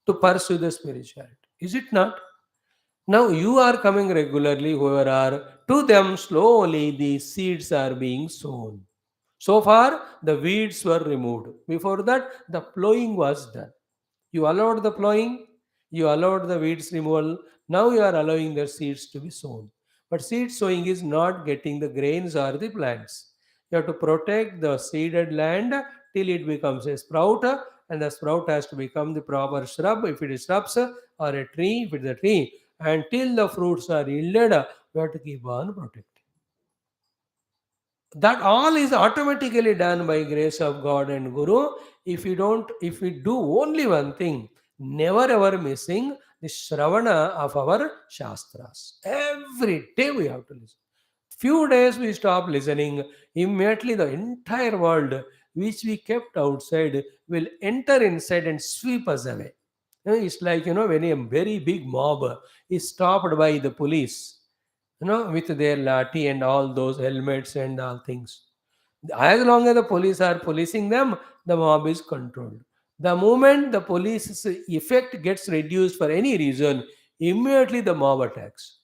to pursue the spirituality. Is it not? Now you are coming regularly, whoever are, to them slowly these seeds are being sown. So far, the weeds were removed. Before that, the plowing was done. You allowed the plowing, you allowed the weeds removal. Now you are allowing the seeds to be sown. But seed sowing is not getting the grains or the plants. You have to protect the seeded land till it becomes a sprout, and the sprout has to become the proper shrub if it is shrubs, or a tree if it is a tree. Until the fruits are yielded, we have to keep on protecting. That all is automatically done by grace of God and Guru. If we do only one thing, never ever missing the Shravana of our Shastras. Every day we have to listen. Few days we stop listening, immediately the entire world which we kept outside will enter inside and sweep us away. It's like, when a very big mob is stopped by the police, with their lathi and all those helmets and all things. As long as the police are policing them, the mob is controlled. The moment the police's effect gets reduced for any reason, immediately the mob attacks.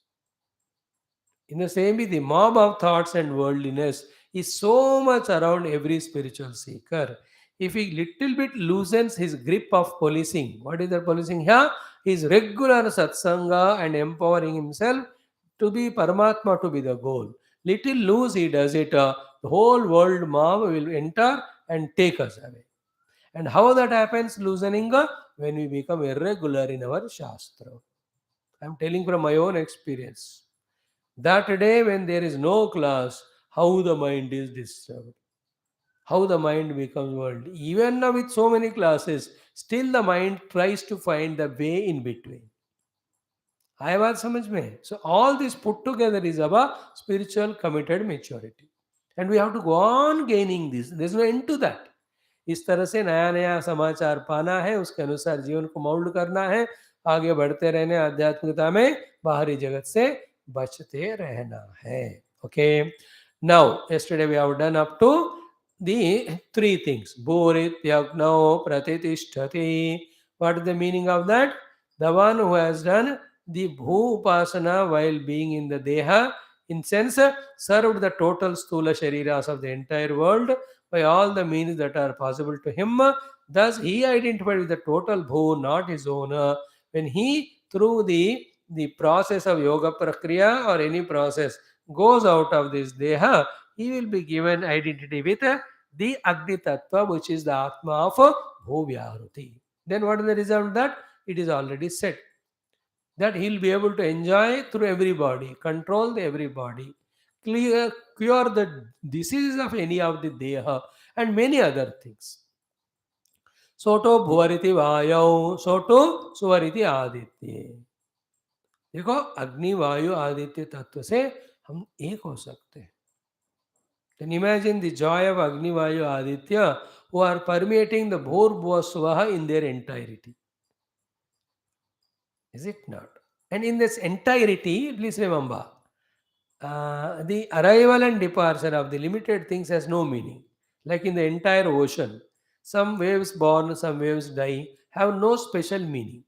In the same way, the mob of thoughts and worldliness is so much around every spiritual seeker. If he little bit loosens his grip of policing, what is that policing here? his regular satsanga and empowering himself to be Paramatma to be the goal. Little loose he does it, the whole world mob will enter and take us away. And how that happens, loosening, when we become irregular in our Shastra. I am telling from my own experience. That day when there is no class, how the mind is disturbed, how the mind becomes world. Even now with so many classes, still the mind tries to find the way in between. आए बात समझ में? So all this put together is about spiritual committed maturity. And we have to go on gaining this. There's no end to that. इस तरह से नया नया समाचार पाना है, उसके अनुसार जीवन को मोल्ड करना है, आगे बढ़ते रहने, आध्यात्मिकता में बाहरी जगत से बचते रहना है. Okay. Now, yesterday we have done up to the three things. Bhurit yagno pratitishthati. What is the meaning of that? The one who has done the Bhu Upasana while being in the Deha, in sense, served the total Stula Shariras of the entire world by all the means that are possible to him. Thus, he identified with the total Bhu, not his own. When he, through the process of Yoga Prakriya or any process, goes out of this Deha, he will be given identity with the Agni Tattva, which is the Atma of Bhu Vyahuti. Then what is the result of that? It is already said that he'll be able to enjoy through everybody, control the everybody, cure the diseases of any of the deha, and many other things. सोटो भुवरिति वायौ सोटो सुवरिति आदित्य. देखो अग्नि वायु आदित्य तत्व से हम एक हो सकते हैं. Then imagine the joy of Agni Vayu Aditya who are permeating the Bhur Bhuva Swaha in their entirety. Is it not? And in this entirety, please remember, the arrival and departure of the limited things has no meaning. Like in the entire ocean, some waves born, some waves die, have no special meaning.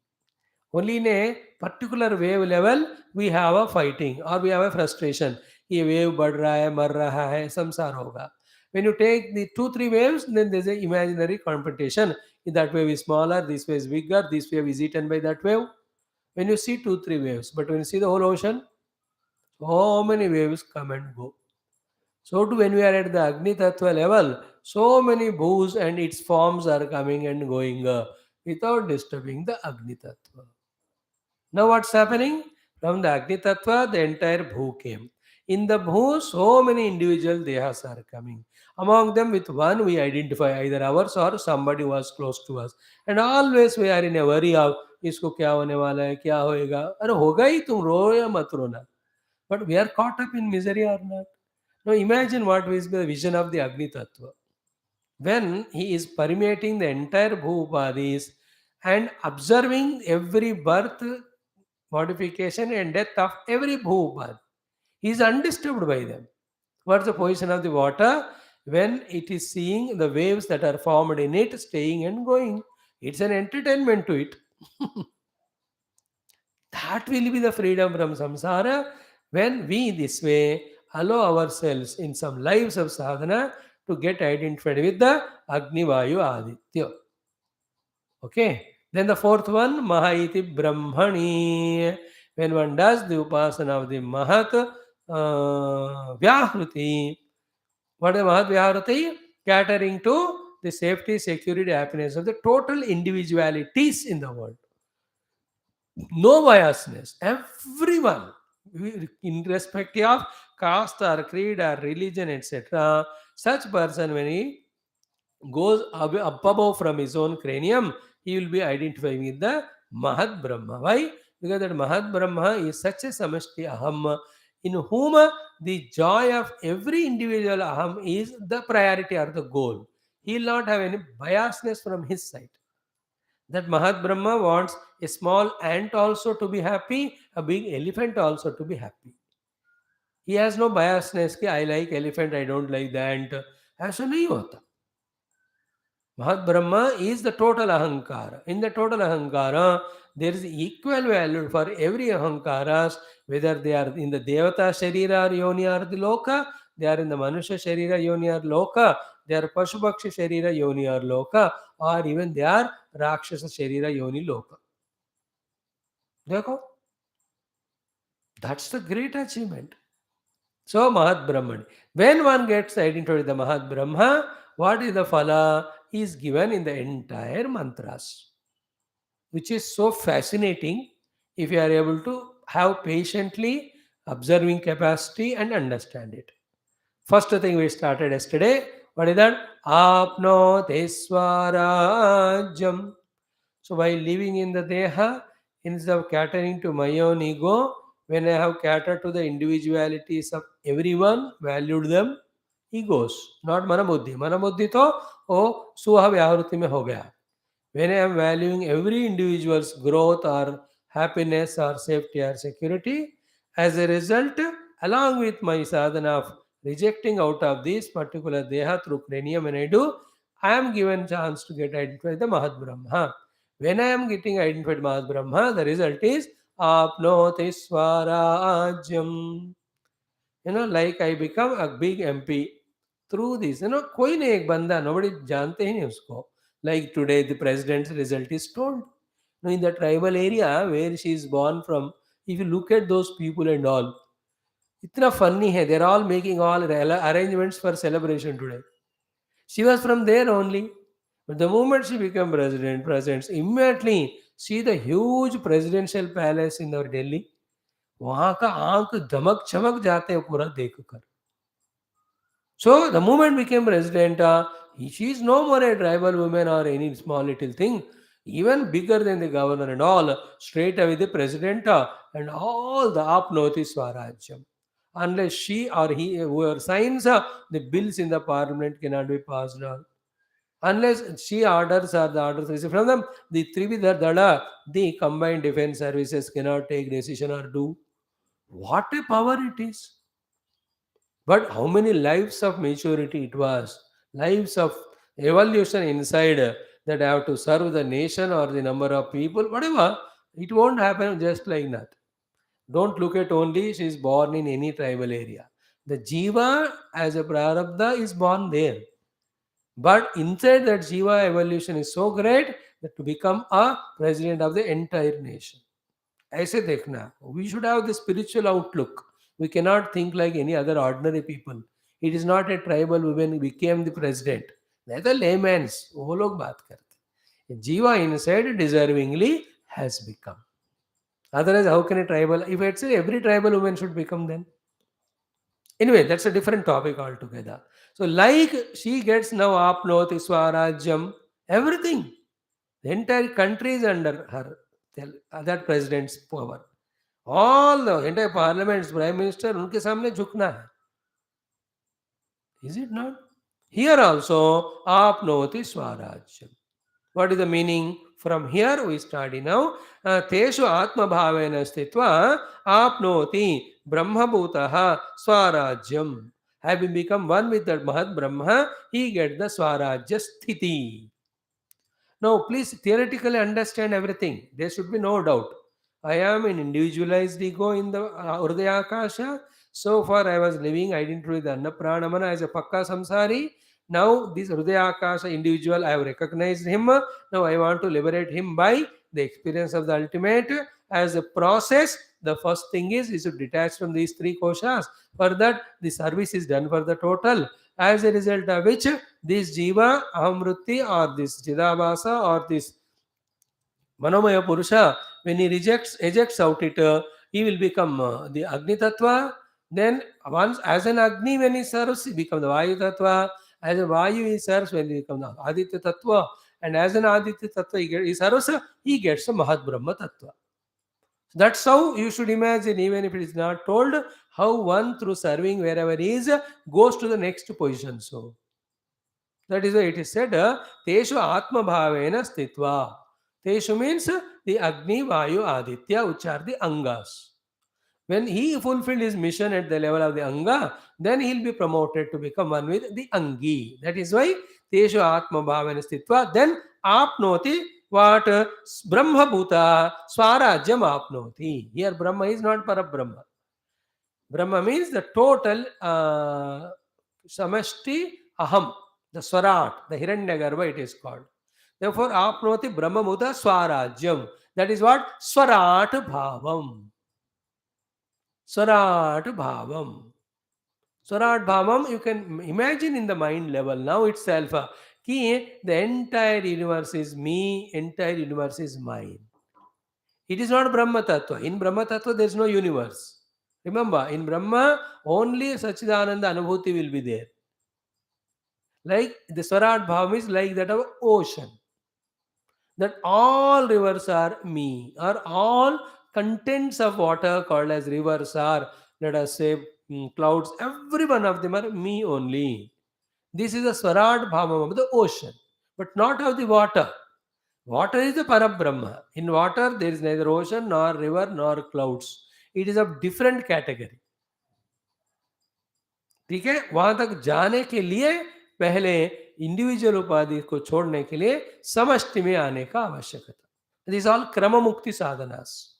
Only in a particular wave level, we have a fighting or we have a frustration. ये wave बढ़ रहा है, मर रहा है, संसार होगा. When you take the 2-3 waves, then there's an imaginary competition. That wave is smaller, this wave is bigger, this wave is eaten by that wave. When you see 2-3 waves, but when you see the whole ocean, so many waves come and go. So too when we are at the Agni Tattva level, so many bhus and its forms are coming and going without disturbing the Agni Tattva. Now what's happening? From the Agni Tattva, the entire bhu came. In the bhu, so many individual dehas are coming. Among them, with one we identify either ours or somebody who was close to us. And always we are in a worry of, इसको क्या होने वाला है, क्या होएगा? अरे होगा ही, तुम रो या मत रोना. But we are caught up in misery or not. Now imagine what is the vision of the Agni Tattva. When he is permeating the entire Bhu Upadis and observing every birth, modification and death of every Bhu Upad, he is undisturbed by them. What is the position of the water? When it is seeing the waves that are formed in it, staying and going. It's an entertainment to it. That will be the freedom from samsara when we this way allow ourselves in some lives of sadhana to get identified with the Agni Vayu Aditya. Okay. Then the fourth one, Mahaiti Brahmani. When one does the upasana of the Mahat Vyahruti, what is Mahat Vyahruti? Catering to the safety, security, happiness of the total individualities in the world. No biasness. Everyone, irrespective of caste or creed or religion, etc., such person, when he goes up above from his own cranium, he will be identifying with the Mahat Brahma. Why? Because that Mahat Brahma is such a samashti aham in whom the joy of every individual aham is the priority or the goal. He will not have any biasness from his side. That Mahat Brahma wants a small ant also to be happy, a big elephant also to be happy. He has no biasness कि I like elephant, I don't like the ant. ऐसा नहीं होता. Mahat Brahma is the total ahankara. In the total ahankara, there is equal value for every ahankaras, whether they are in the Devata Sharira or Yoni or the Loka, they are in the Manusha Sharira Yoni or Loka, they are Pashupakshi Sharira Yoni or Loka, or even they are Rakshasa Sharira Yoni Loka. देखो, that's the great achievement. So, Mahat Brahman. When one gets identified with the Mahat Brahma, what is the phala is given in the entire mantras, which is so fascinating if you are able to have patiently observing capacity and understand it. First thing we started yesterday, what is that? Apnote swarajam. So while living in the Deha, instead of catering to my own ego, when I have catered to the individualities of everyone, valued them, egos, not manabuddhi. Manabuddhi to oh suha vyavruti mein ho gaya. When I am valuing every individual's growth or happiness or safety or security, as a result, along with my sadhana of rejecting out of this particular deha through cranium when I do, I am given chance to get identified the Mahat Brahma. When I am getting identified Mahat Brahma, the result is Apnoti Swarajam. Like I become a big MP through this. कोई नहीं एक बंदा, nobody जानते ही नहीं उसको. Like today, the president's result is told. In the tribal area where she is born from, if you look at those people and all, इतना funny है. They're all making all arrangements for celebration today. She was from there only. But the moment she became president, immediately see the huge presidential palace in our Delhi. वहाँ का आंख धमक चमक जाते हैं पूरा देखकर. So the moment became president, she is no more a tribal woman or any small little thing, even bigger than the governor and all. Straight away the president and all the apnoti swarajyam. Unless she or he whoever signs the bills in the parliament cannot be passed on. Unless she orders or the orders received from them, the Trividha Dala, the combined defense services cannot take decision or do. What a power it is! But how many lives of maturity it was, lives of evolution inside that have to serve the nation or the number of people, whatever, it won't happen just like that. Don't look at only she is born in any tribal area. The Jiva as a Prarabdha is born there. But inside that Jiva evolution is so great that to become a president of the entire nation. ऐसे देखना, we should have the spiritual outlook. We cannot think like any other ordinary people. It is not a tribal woman became the president. They're the layman's. वो लोग बात करते. Jiva inside deservingly has become. Otherwise, how can a tribal? If it's every tribal woman should become then. Anyway, that's a different topic altogether. So, like she gets now apnoti swarajyam, everything. The entire country is under her, that president's power. All the entire parliament's prime minister, उनके सामने झुकना है. Is it not? Here also, apnoti swarajyam. What is the meaning? From here we study now. Teshu atma bhavena stitva apnoti brahmabhutaha swarajyam. Having become one with the Mahat Brahma, he gets the swarajya sthiti. Now, please theoretically understand everything. There should be no doubt. I am an individualized ego in the Urdhya. So far, I was living identity with Annapranamana as a Pakka Samsari. Now, this Urdhya individual, I have recognized him. Now, I want to liberate him by the experience of the ultimate. As a process, the first thing is to detach from these three koshas. For that, the service is done for the total. As a result of which, this jiva, ahamrutti, or this jidabhasa, or this manomaya purusha, when he ejects out it, he will become the Agni Tattva. Then, once as an Agni, when he serves, he becomes the Vayu Tattva. As a Vayu, he serves when he becomes the Aditya Tattva. And as an Aditya Tattva, he serves, he gets the Mahat Brahma Tattva. That's how you should imagine, even if it is not told, how one through serving wherever he is goes to the next position. So that is why it is said, Teshu Atma Bhavena Stitva. Teshu means the Agni, Vayu, Aditya, which are the Angas. When he fulfilled his mission at the level of the Anga, then he will be promoted to become one with the Angi. That is why Teshu Atma Bhavena Stitva. Then Apnoti what? Brahma Bhuta Swarajyam Apnoti. Here Brahma is not Parabrahma. Brahma means the total Samashti Aham, the Swarat, the Hiranyagarbha it is called. Therefore, Apnoti Brahma Bhuta Swarajyam. That is what Swarat Bhavam. Swarat Bhavam. Swarat Bhavam, you can imagine in the mind level now itself. Ki the entire universe is me, entire universe is mine. It is not Brahma Tattva. In Brahma Tattva, there is no universe. Remember, in Brahma, only Sachidananda Anubhuti will be there. Like the Swarat Bhavam is like that of ocean. That all rivers are me, or all contents of water called as rivers are, let us say, clouds, every one of them are me only. This is the Swarat Bhavam of the ocean, but not of the water. Water is the Parabrahma. In water, there is neither ocean nor river nor clouds. It is of different category. ठीक है, वहां तक जाने के लिए पहले individual उपाधि को छोड़ने के लिए समष्टि में आने का आवश्यकता. दिस ऑल क्रम मुक्ति साधनास.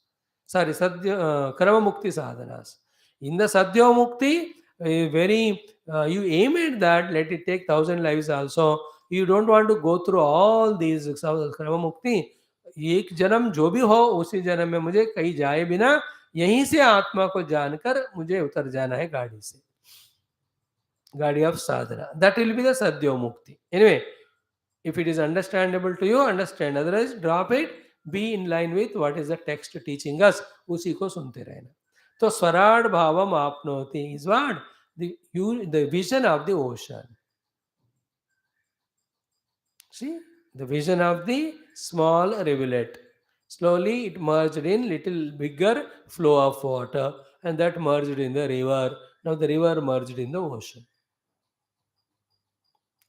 Sorry, krama mukti sadhanas. In the sadhya mukti, you aim at that, let it take 1,000 lives also. You don't want to go through all these krama mukti. एक जन्म जो भी हो उसी जन्म में मुझे कहीं जाए बिना यहीं से आत्मा को जानकर मुझे उतर जाना है गाड़ी से. Gadi of sadhana. That will be the sadhya mukti. Anyway, if it is understandable to you, understand. Otherwise, drop it. Be in line with what is the text teaching us. उसी को सुनते रहना. तो स्वराट भावम आपनोति is what? The vision of the ocean. See? The vision of the small rivulet. Slowly it merged in little bigger flow of water, and that merged in the river. Now the river merged in the ocean.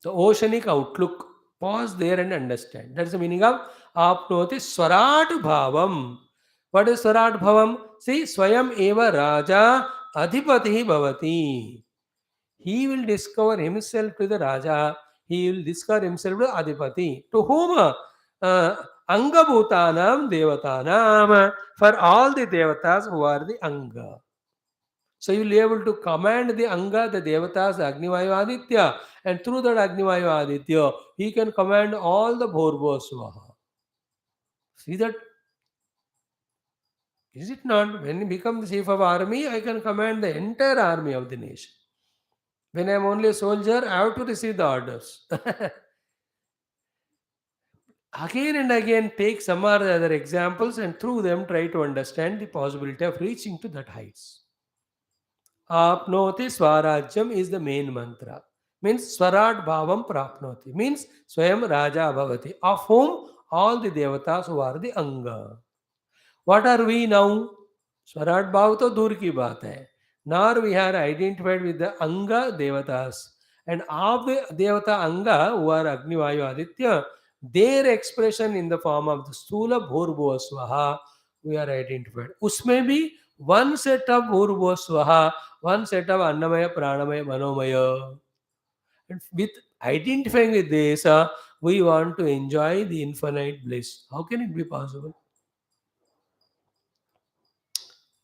The oceanic outlook. Pause there and understand. That's the meaning of Apnoti Swarat Bhavam. What is Swarat Bhavam? See, Swayam Eva Raja Adhipati Bhavati. He will discover himself to the Raja. He will discover himself to Adhipati. To whom? Angabhutanam Devatanam. For all the Devatas who are the Anga. So you will be able to command the Anga, the Devatas, the Agnivayu Aditya, and through that Agnivayu Aditya, he can command all the Bhorbo Swaha. See that? Is it not? When he becomes the chief of army, I can command the entire army of the nation. When I am only a soldier, I have to receive the orders. Again and again, take some or the other examples and through them try to understand the possibility of reaching to that heights. Apnoti Swarajyam is the main mantra. Means Swarat Bhavam Prapnoti. Means Swayam Raja Bhavati. Of whom all the Devatas who are the Anga. What are we now? Swarat Bhav to dur ki baat hai. Now we are identified with the Anga Devatas. And of the Devata Anga who are Agni Vayu Aditya, their expression in the form of the Stula Bhurbo Swaha, we are identified. Usme bhi one set of Bhurbo Swaha, one set of Annamaya, Pranamaya, Manomaya. And with identifying with this, we want to enjoy the infinite bliss. How can it be possible?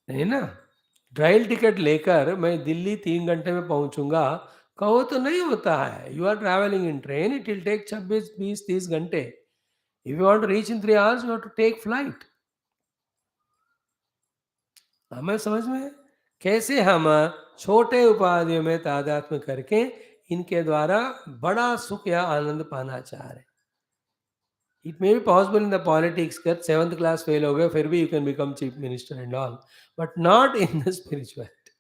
नहीं ना. Trial ticket लेकर मैं दिल्ली 3 घंटे में पहुंचूंगा कहो तो नहीं होता है. You are travelling in train, it will take 26, 20, 30 घंटे. If you want to reach in 3 hours, you have to take flight. हमें समझ में कैसे हम छोटे उपाधियों में तादात्म्य करके इनके द्वारा बड़ा सुख या आनंद पाना चाह रहे हैं. It may be possible in the politics that 7th class fail हो गए फिर भी you can become chief minister and all, but not in the spirituality.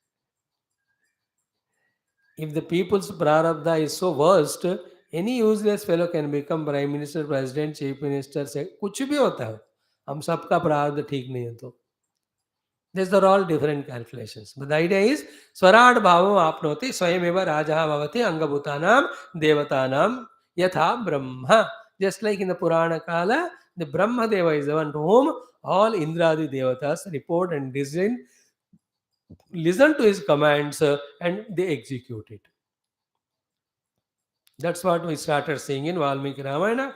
If the people's prarabdha is so worst, any useless fellow can become prime minister, president, chief minister, से कुछ भी होता है. हम सबका प्रारब्ध ठीक नहीं है तो. These are all different calculations. But the idea is Swarat Bhavam Apnoti Swayameva Rajaha Bhavati Angabhutanam Devatanam Yatha Brahma. Just like in the Purana Kala, the Brahma Deva is the one to whom all Indradi Devatas report and listen to his commands and they execute it. That's what we started seeing in Valmiki Ramayana.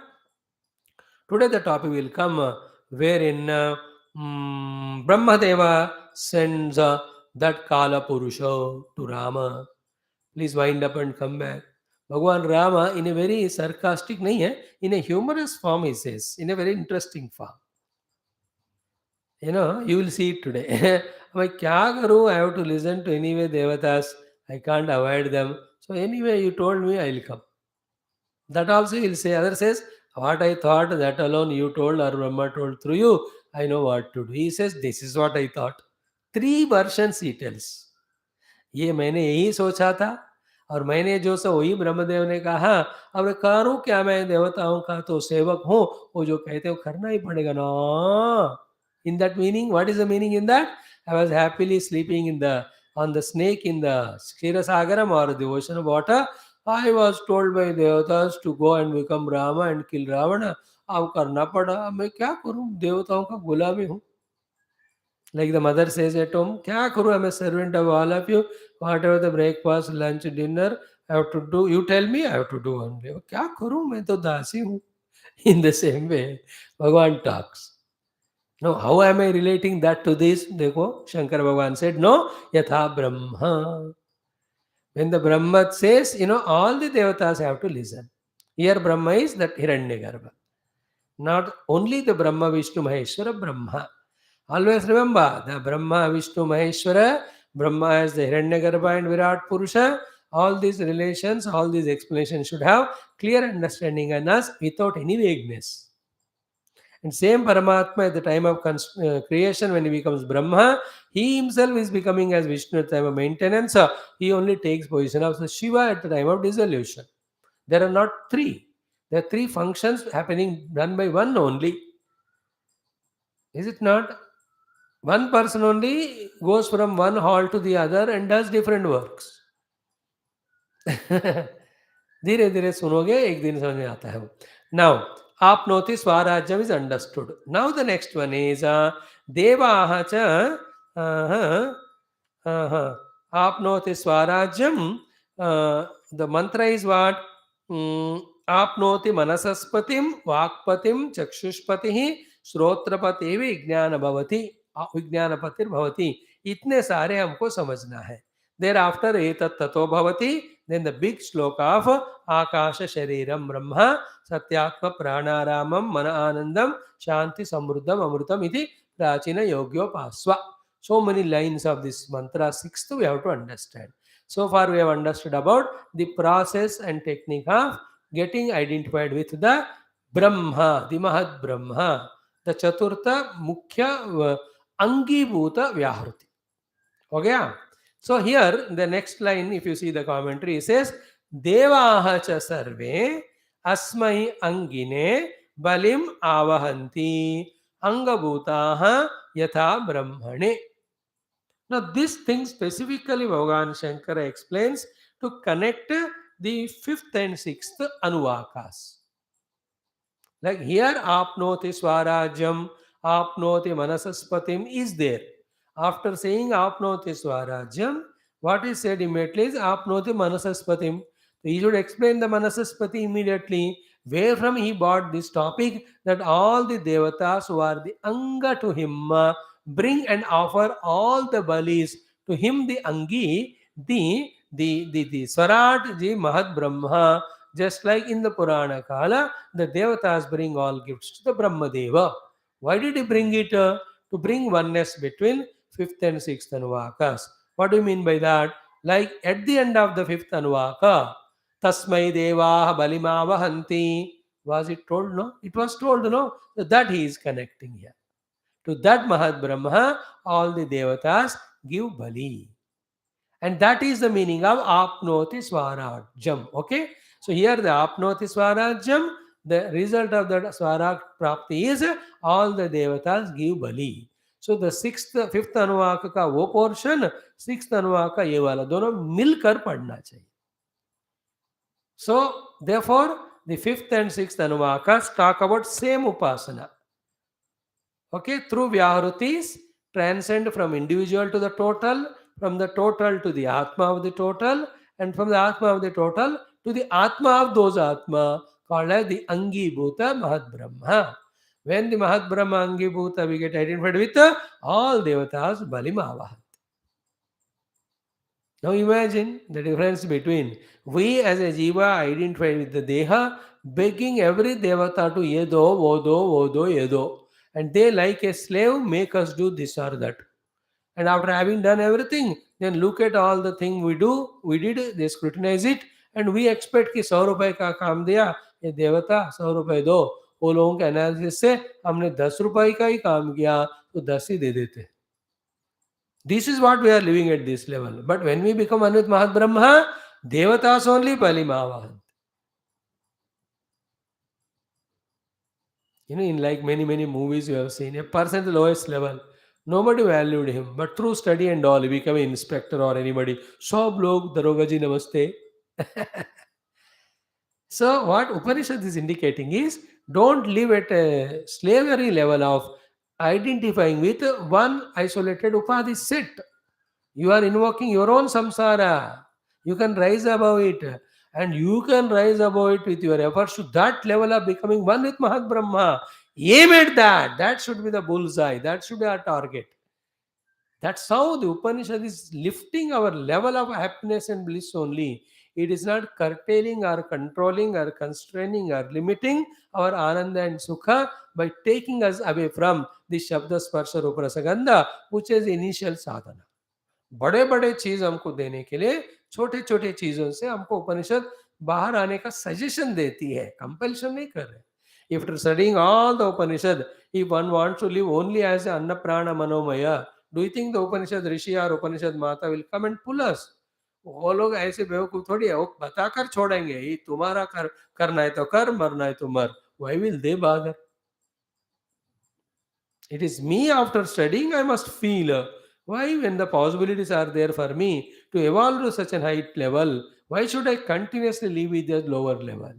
Today the topic will come wherein Brahmadeva sends that Kala Purusha to Rama. Please wind up and come back. Bhagwan Rama in a very sarcastic, nahi hai, in a humorous form he says, in a very interesting form. You will see it today. मैं क्या करूँ? I have to listen to anyway devatas. I can't avoid them. So anyway, you told me I will come. That also he will say. Other says, what I thought, that alone you told or Brahma told through you, I know what to do. He says, this is what I thought. Three versions he tells. ये मैंने यही सोचा था और मैंने जो सो वही ब्रह्मदेव ने कहा। अब मैं करूं क्या? मैं देवताओं का तो सेवक हूं, वो जो कहते हो करना ही पड़ेगा ना। In that meaning, what is the meaning in that? I was happily sleeping in the on the snake in the Kshetrasagaram or the ocean of water. I was told by devatas to go and become Rama and kill Ravana. अब करना पड़ा। अब मैं क्या करूं? देवताओं का गुलामी हूं। Like the mother says at home, क्या करूं? I'm a servant of all of you. Whatever the breakfast, lunch, dinner, I have to do. You tell me, I have to do only. क्या करूं? मैं तो दासी हूं। In the same way, Bhagavan talks. Now, how am I relating that to this? देखो, Shankara Bhagavan said, no, yatha Brahma. When the Brahma says, all the devatas have to listen. Here Brahma is that Hiranyagarbha. Not only the Brahma, Vishnu, Maheshwara, Brahma. Always remember, the Brahma, Vishnu, Maheshwara, Brahma as the Hiranyagarbha and Virat Purusha. All these relations, all these explanations should have clear understanding in us without any vagueness. And same Paramatma at the time of creation, when he becomes Brahma, he himself is becoming as Vishnu at the time of maintenance. He only takes position of the Shiva at the time of dissolution. There are not three. There are three functions happening done by one only. Is it not? One person only goes from one hall to the other and does different works. धीरे धीरे सुनोगे, एक दिन समझ में आता है वो. Now, आपनोति स्वराज्यम is understood. Now the next one is देवाः च आपनोति स्वराज्यम. The mantra is what? आपनोति मनसस्पतिम वाक्पतिम चक्षुष्पतिः श्रोत्रपति विज्ञान भवति विज्ञानपतिर्भवति. इतने सारे हमको समझना है. Thereafter etat tato bhavati. Then the big sloka of Akasha Shariram Brahma Satyatma Pranaramam Mana Anandam Shanti Samruddham Amrutam iti Prachina Yogyo Paswa. So many lines of this mantra, sixth we have to understand. So far we have understood about the process and technique of getting identified with the Brahma, the Mahad Brahma, the Chaturtha Mukhya Angibhuta Vyahruti. Okay? So here the next line, if you see the commentary, it says Devaha cha sarve asmai angine balim avahanti angabhutaha yatha brahmane. Now this thing specifically Bhagavan Shankara explains to connect the fifth and sixth anuvakas. Like here apnoti swarajyam, apnoti manasaspatim is there. After saying apnoti swarajyam, what is said immediately is apnoti manasaspatim. So he should explain the manasaspati immediately, where from he bought this topic that all the devatas who are the anga to him bring and offer all the balis to him, the angi, the Swarat, the Mahad Brahma. Just like in the Purana Kala, the devatas bring all gifts to the Brahma Deva. Why did he bring it? To bring oneness between fifth and sixth Anuvakas. What do you mean by that? Like at the end of the fifth Anuvaka, Tasmai Deva Balimavahanti. Was it told? No? It was told, no? So that he is connecting here. To that Mahad Brahma, all the devatas give Bali. And that is the meaning of Apnoti Swarajam. Okay? So here the Apnoti Swarajam, the result of that Swaraj Prapti is all the devatas give Bali. So the fifth अनुवाक का वो portion, sixth अनुवाक का ये वाला, दोनों मिलकर पढ़ना चाहिए. So therefore the fifth and sixth anuvakas talk about same upasana. Okay, through vyahrutis transcend from individual to the total, from the total to the atma of the total, and from the atma of the total to the atma of those atma, called as the angibhuta mahad brahma. When the mahad brahma angibhuta we get identified with all devatas balimavahat. Now imagine the difference between we as a jiva identified with the deha, begging every devata to yedo, vodo, yedo. And they, like a slave, make us do this or that. And after having done everything, then look at all the thing we did, they scrutinize it, and we expect कि 100 रुपए का काम दिया, ये देवता 100 रुपए दो. वो लोगों के एनालिसिस से हमने 10 रुपए का ही काम किया तो 10 ही दे देते. This is what we are living at this level. But when we become one with Mahat Brahma, devatas only Palimavahan. In like many movies you have seen, a person at the lowest level, nobody valued him. But through study and all, he became an inspector or anybody. Sob log daroga ji namaste. So what Upanishad is indicating is, don't live at a slavery level of identifying with one isolated upadhi set. You are invoking your own samsara. You can rise above it. And you can rise above it with your efforts to that level of becoming one with Mahat Brahma. Aim at that. That should be the bullseye. That should be our target. That's how the Upanishad is lifting our level of happiness and bliss only. It is not curtailing or controlling or constraining or limiting our ananda and sukha by taking us away from the Shabda Sparsha Rupa Rasa Gandha, which is initial sadhana. बड़े बड़े चीज हमको देने के लिए छोटे छोटे चीजों से हमको उपनिषद बाहर आने का सजेशन देती है, कंपल्शन नहीं कर रहे. After studying all the Upanishad, if one wants to live only as anna prana manomaya, do you think the Upanishad rishi और उपनिषद माता विल कम एंड पुल अस? वो लोग ऐसे बेवकूफ थोड़ी है, वो बताकर छोड़ेंगे, ये तुम्हारा करना है तो कर, मरना है तो मर. व्हाई विल दे बादर? It is me after studying, I must feel. Why, when the possibilities are there for me to evolve to such a high level, why should I continuously live with the lower level?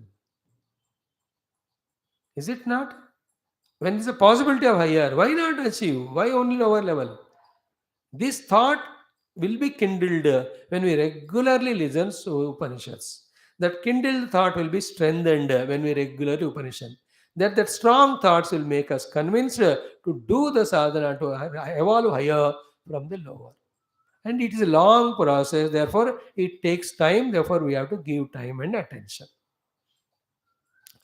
Is it not? When there is a possibility of higher, why not achieve? Why only lower level? This thought will be kindled when we regularly listen to Upanishads. That kindled thought will be strengthened when we regularly Upanishad. That strong thoughts will make us convinced to do the sadhana, to evolve higher from the lower. And it is a long process, therefore it takes time, therefore we have to give time and attention.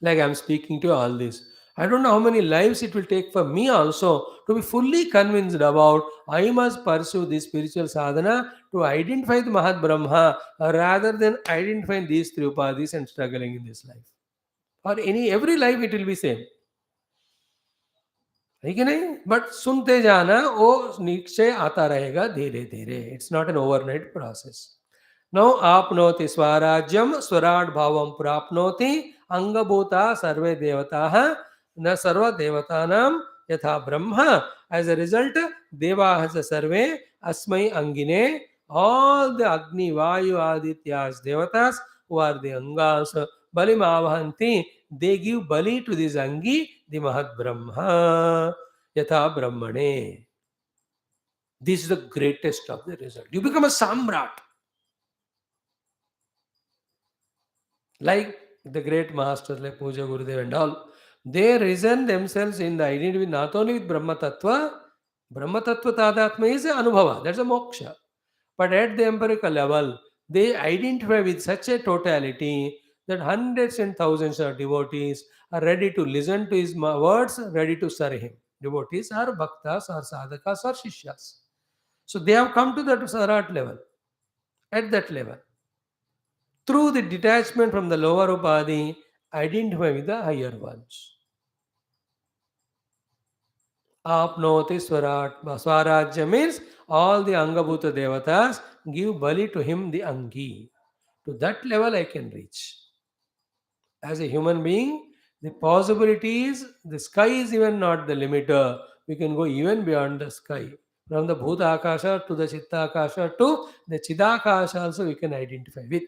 Like I'm speaking to all this, I don't know how many lives it will take for me also to be fully convinced about I must pursue this spiritual sadhana to identify the Mahat Brahma rather than identifying these three upadhis and struggling in this life. Or every life it will be same. है कि नहीं? But सुनते जाना, वो निश्चय आता रहेगा धीरे धीरे. It's not an overnight process. नौ आपनोति स्वराज्यम स्वराट भावम प्राप्नोति अंगभूता सर्वे देवताः न सर्व देवतानां यथा ब्रह्म. एज अ रिजल्ट देवाः च सर्वे अस्मै अंगिने, all the Agni, Vayu, Adityas, Devatas who are the Angas, Balim Avahanti, they give Bali to this Angi, the Mahat Brahma, Yatha Brahmane. This is the greatest of the result. You become a Samrat. Like the great masters like Puja Gurudev and all, they reason themselves in the identity not only with Brahma Tattva Tadatma is a Anubhava, that's a moksha. But at the empirical level, they identify with such a totality that hundreds and thousands of devotees are ready to listen to his words, ready to serve him. Devotees are bhaktas or sadhakas or shishyas. So they have come to that sarat level, at that level. Through the detachment from the lower upadhi, identify with the higher ones. Apnoti Swarajya means all the Angabhuta Devatas give Bali to him, the Angi. To that level I can reach. As a human being, the possibilities, the sky is even not the limiter. We can go even beyond the sky. From the Bhuta Akasha to the Chitta Akasha to the Chidakasha also we can identify with.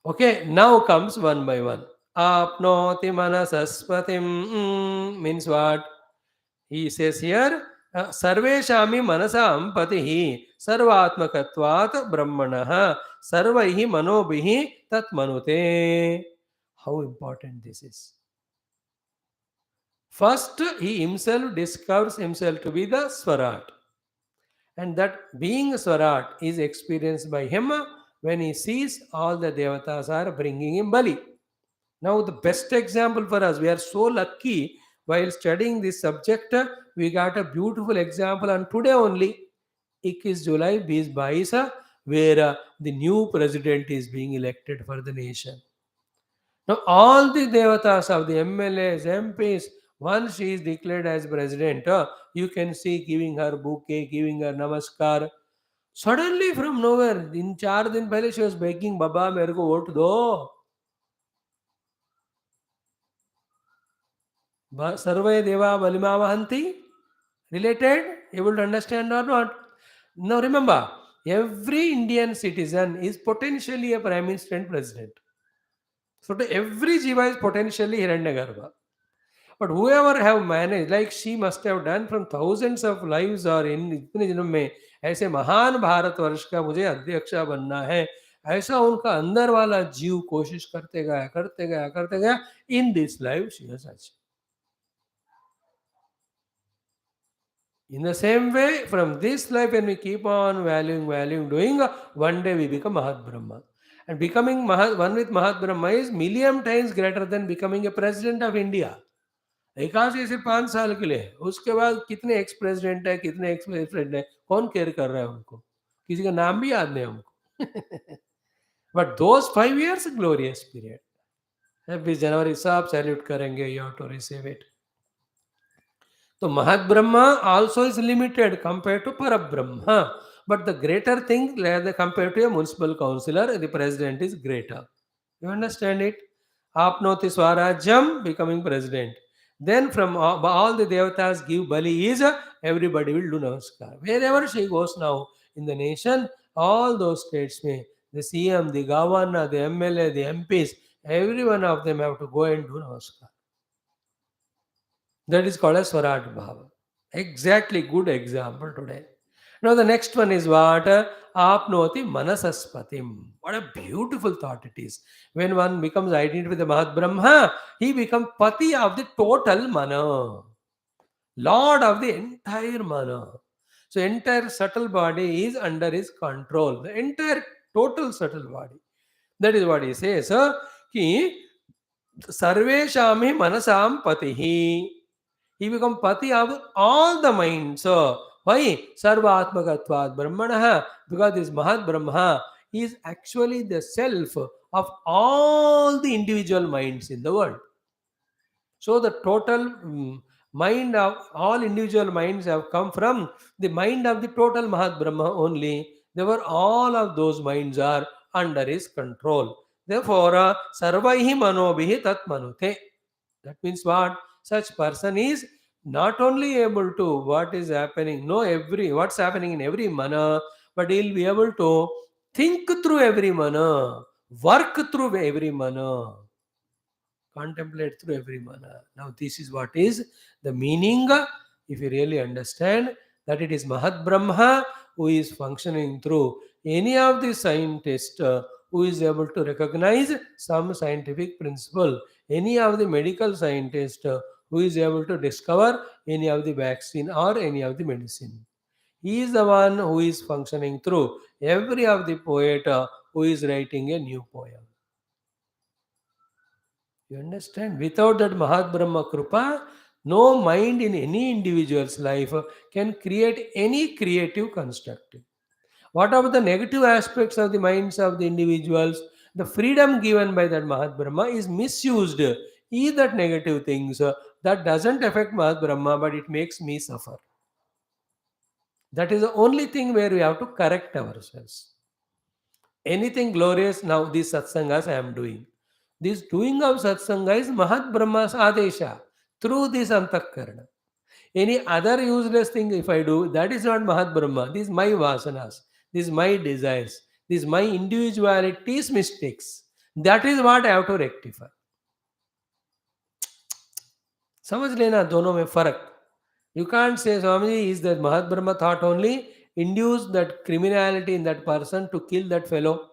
Okay, now comes one by one. Apnoti manasaspatim means what? He says here, Sarveshami manasam patihi sarvatmakatvat brahmanaha sarvaihi manobihi tat manute. How important this is. First, he himself discovers himself to be the Swarat. And that being Swarat is experienced by him when he sees all the Devatas are bringing him Bali. Now, the best example for us, we are so lucky while studying this subject, we got a beautiful example on today only. 21 July 2022, where the new president is being elected for the nation. Now, all the devatas of the MLAs, MPs, once she is declared as president, you can see giving her bouquet, giving her namaskar. Suddenly, from nowhere, in 4 दिन पहले she was begging, Baba, मेरे को vote दो. सर्वे देवा बलिमा वहंती. Related? Able to understand or not? Now remember, every Indian citizen is potentially a prime minister and president. So to every jiva is potentially Hiranyagarbha. But whoever have managed, like she must have done from thousands of lives or in इतने जन्म में ऐसे महान भारतवर्ष का मुझे अध्यक्षा बनना है, ऐसा उनका अंदर वाला जीव कोशिश करते गया करते गया करते गया. In this life she has achieved. In the same way, from this life, when we keep on valuing, doing, one day we become Mahat Brahma. And becoming one with Mahat Brahma is million times greater than becoming a president of India. Ekash ये सिर्फ 5 साल के लिए है. उसके बाद कितने ex president है, कितने एक्स प्रेसिडेंट है, कौन केयर कर रहा है उनको? किसी का नाम भी याद नहीं हमको. But those 5 years glorious period. 26 जनवरी सब सैल्यूट करेंगे. You have to receive it. So Mahat Brahma also is limited compared to Parabrahma. But the greater thing compared to a municipal councillor, the president is greater. You understand it? Apnoti Swarajyam, becoming president. Then from all the devatas give Bali is, everybody will do namaskar. Wherever she goes now in the nation, all those statesmen, the CM, the governor, the MLA, the MPs, every one of them have to go and do namaskar. That is called as Swaraj Bhava. Exactly, good example today. Now the next one is what? Apnoti Manasaspatim. What a beautiful thought it is. When one becomes identified with the Mahat Brahma, he becomes Pati of the total Mana. Lord of the entire Mana. So entire subtle body is under his control. The entire total subtle body. That is what he says. Ki Sarveshami Manasam Patihi. He becomes Pati of all the minds. So, why? Sarvatmakatvad Brahmanaha. Because this Mahat Brahma is actually the self of all the individual minds in the world. So, the total mind of all individual minds have come from the mind of the total Mahat Brahma only. Therefore, all of those minds are under his control. Therefore, Sarvaihi Manobhihi Tat Manute. That means what? Such person is not only able to what is happening, know what's happening in every mana, but he'll be able to think through every mana, work through every mana, contemplate through every mana. Now this is what is the meaning, if you really understand, that it is Mahat Brahma who is functioning through any of the scientist who is able to recognize some scientific principle, any of the medical scientist who is able to discover any of the vaccine or any of the medicine. He is the one who is functioning through every of the poet who is writing a new poem. You understand? Without that Mahat Brahma Krupa, no mind in any individual's life can create any creative construct. What are the negative aspects of the minds of the individuals? The freedom given by that Mahat Brahma is misused. Is that negative things that doesn't affect Mahat Brahma, but it makes me suffer. That is the only thing where we have to correct ourselves. Anything glorious now, these satsangas I am doing. This doing of satsanga is Mahat Brahma's Adesha through this Antakarana. Any other useless thing if I do, that is not Mahat Brahma. These my vasanas. These my desires. These my individuality's mistakes. That is what I have to rectify. समझ लेना दोनों में फर्क. You can't say Swamiji is that Mahat Brahma thought only induced that criminality in that person to kill that fellow.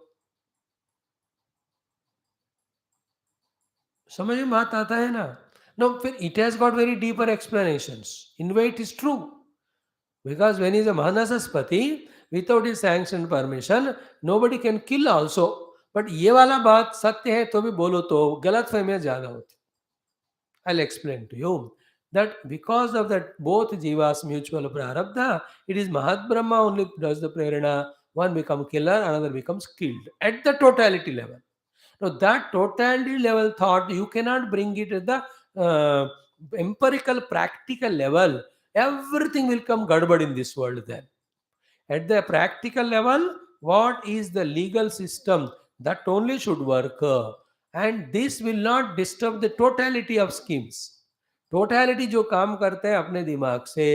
समझ में बात आता है ना? No, it has got very deeper explanations. In way it is true. Because when he is a Mahanasaspati, without his sanction permission, nobody can kill also. But ये वाला बात सत्य है तो भी बोलो तो गलत फहमियां ज्यादा होती. I'll explain to you. That because of that both jivas mutual prarabdha, it is Mahat Brahma only does the prerana. One becomes killer, another becomes killed at the totality level. Now that totality level thought you cannot bring it at the empirical practical level. Everything will come gadbad in this world then. At the practical level, what is the legal system that only should work, and this will not disturb the totality of schemes. Totality जो काम करते हैं अपने दिमाग से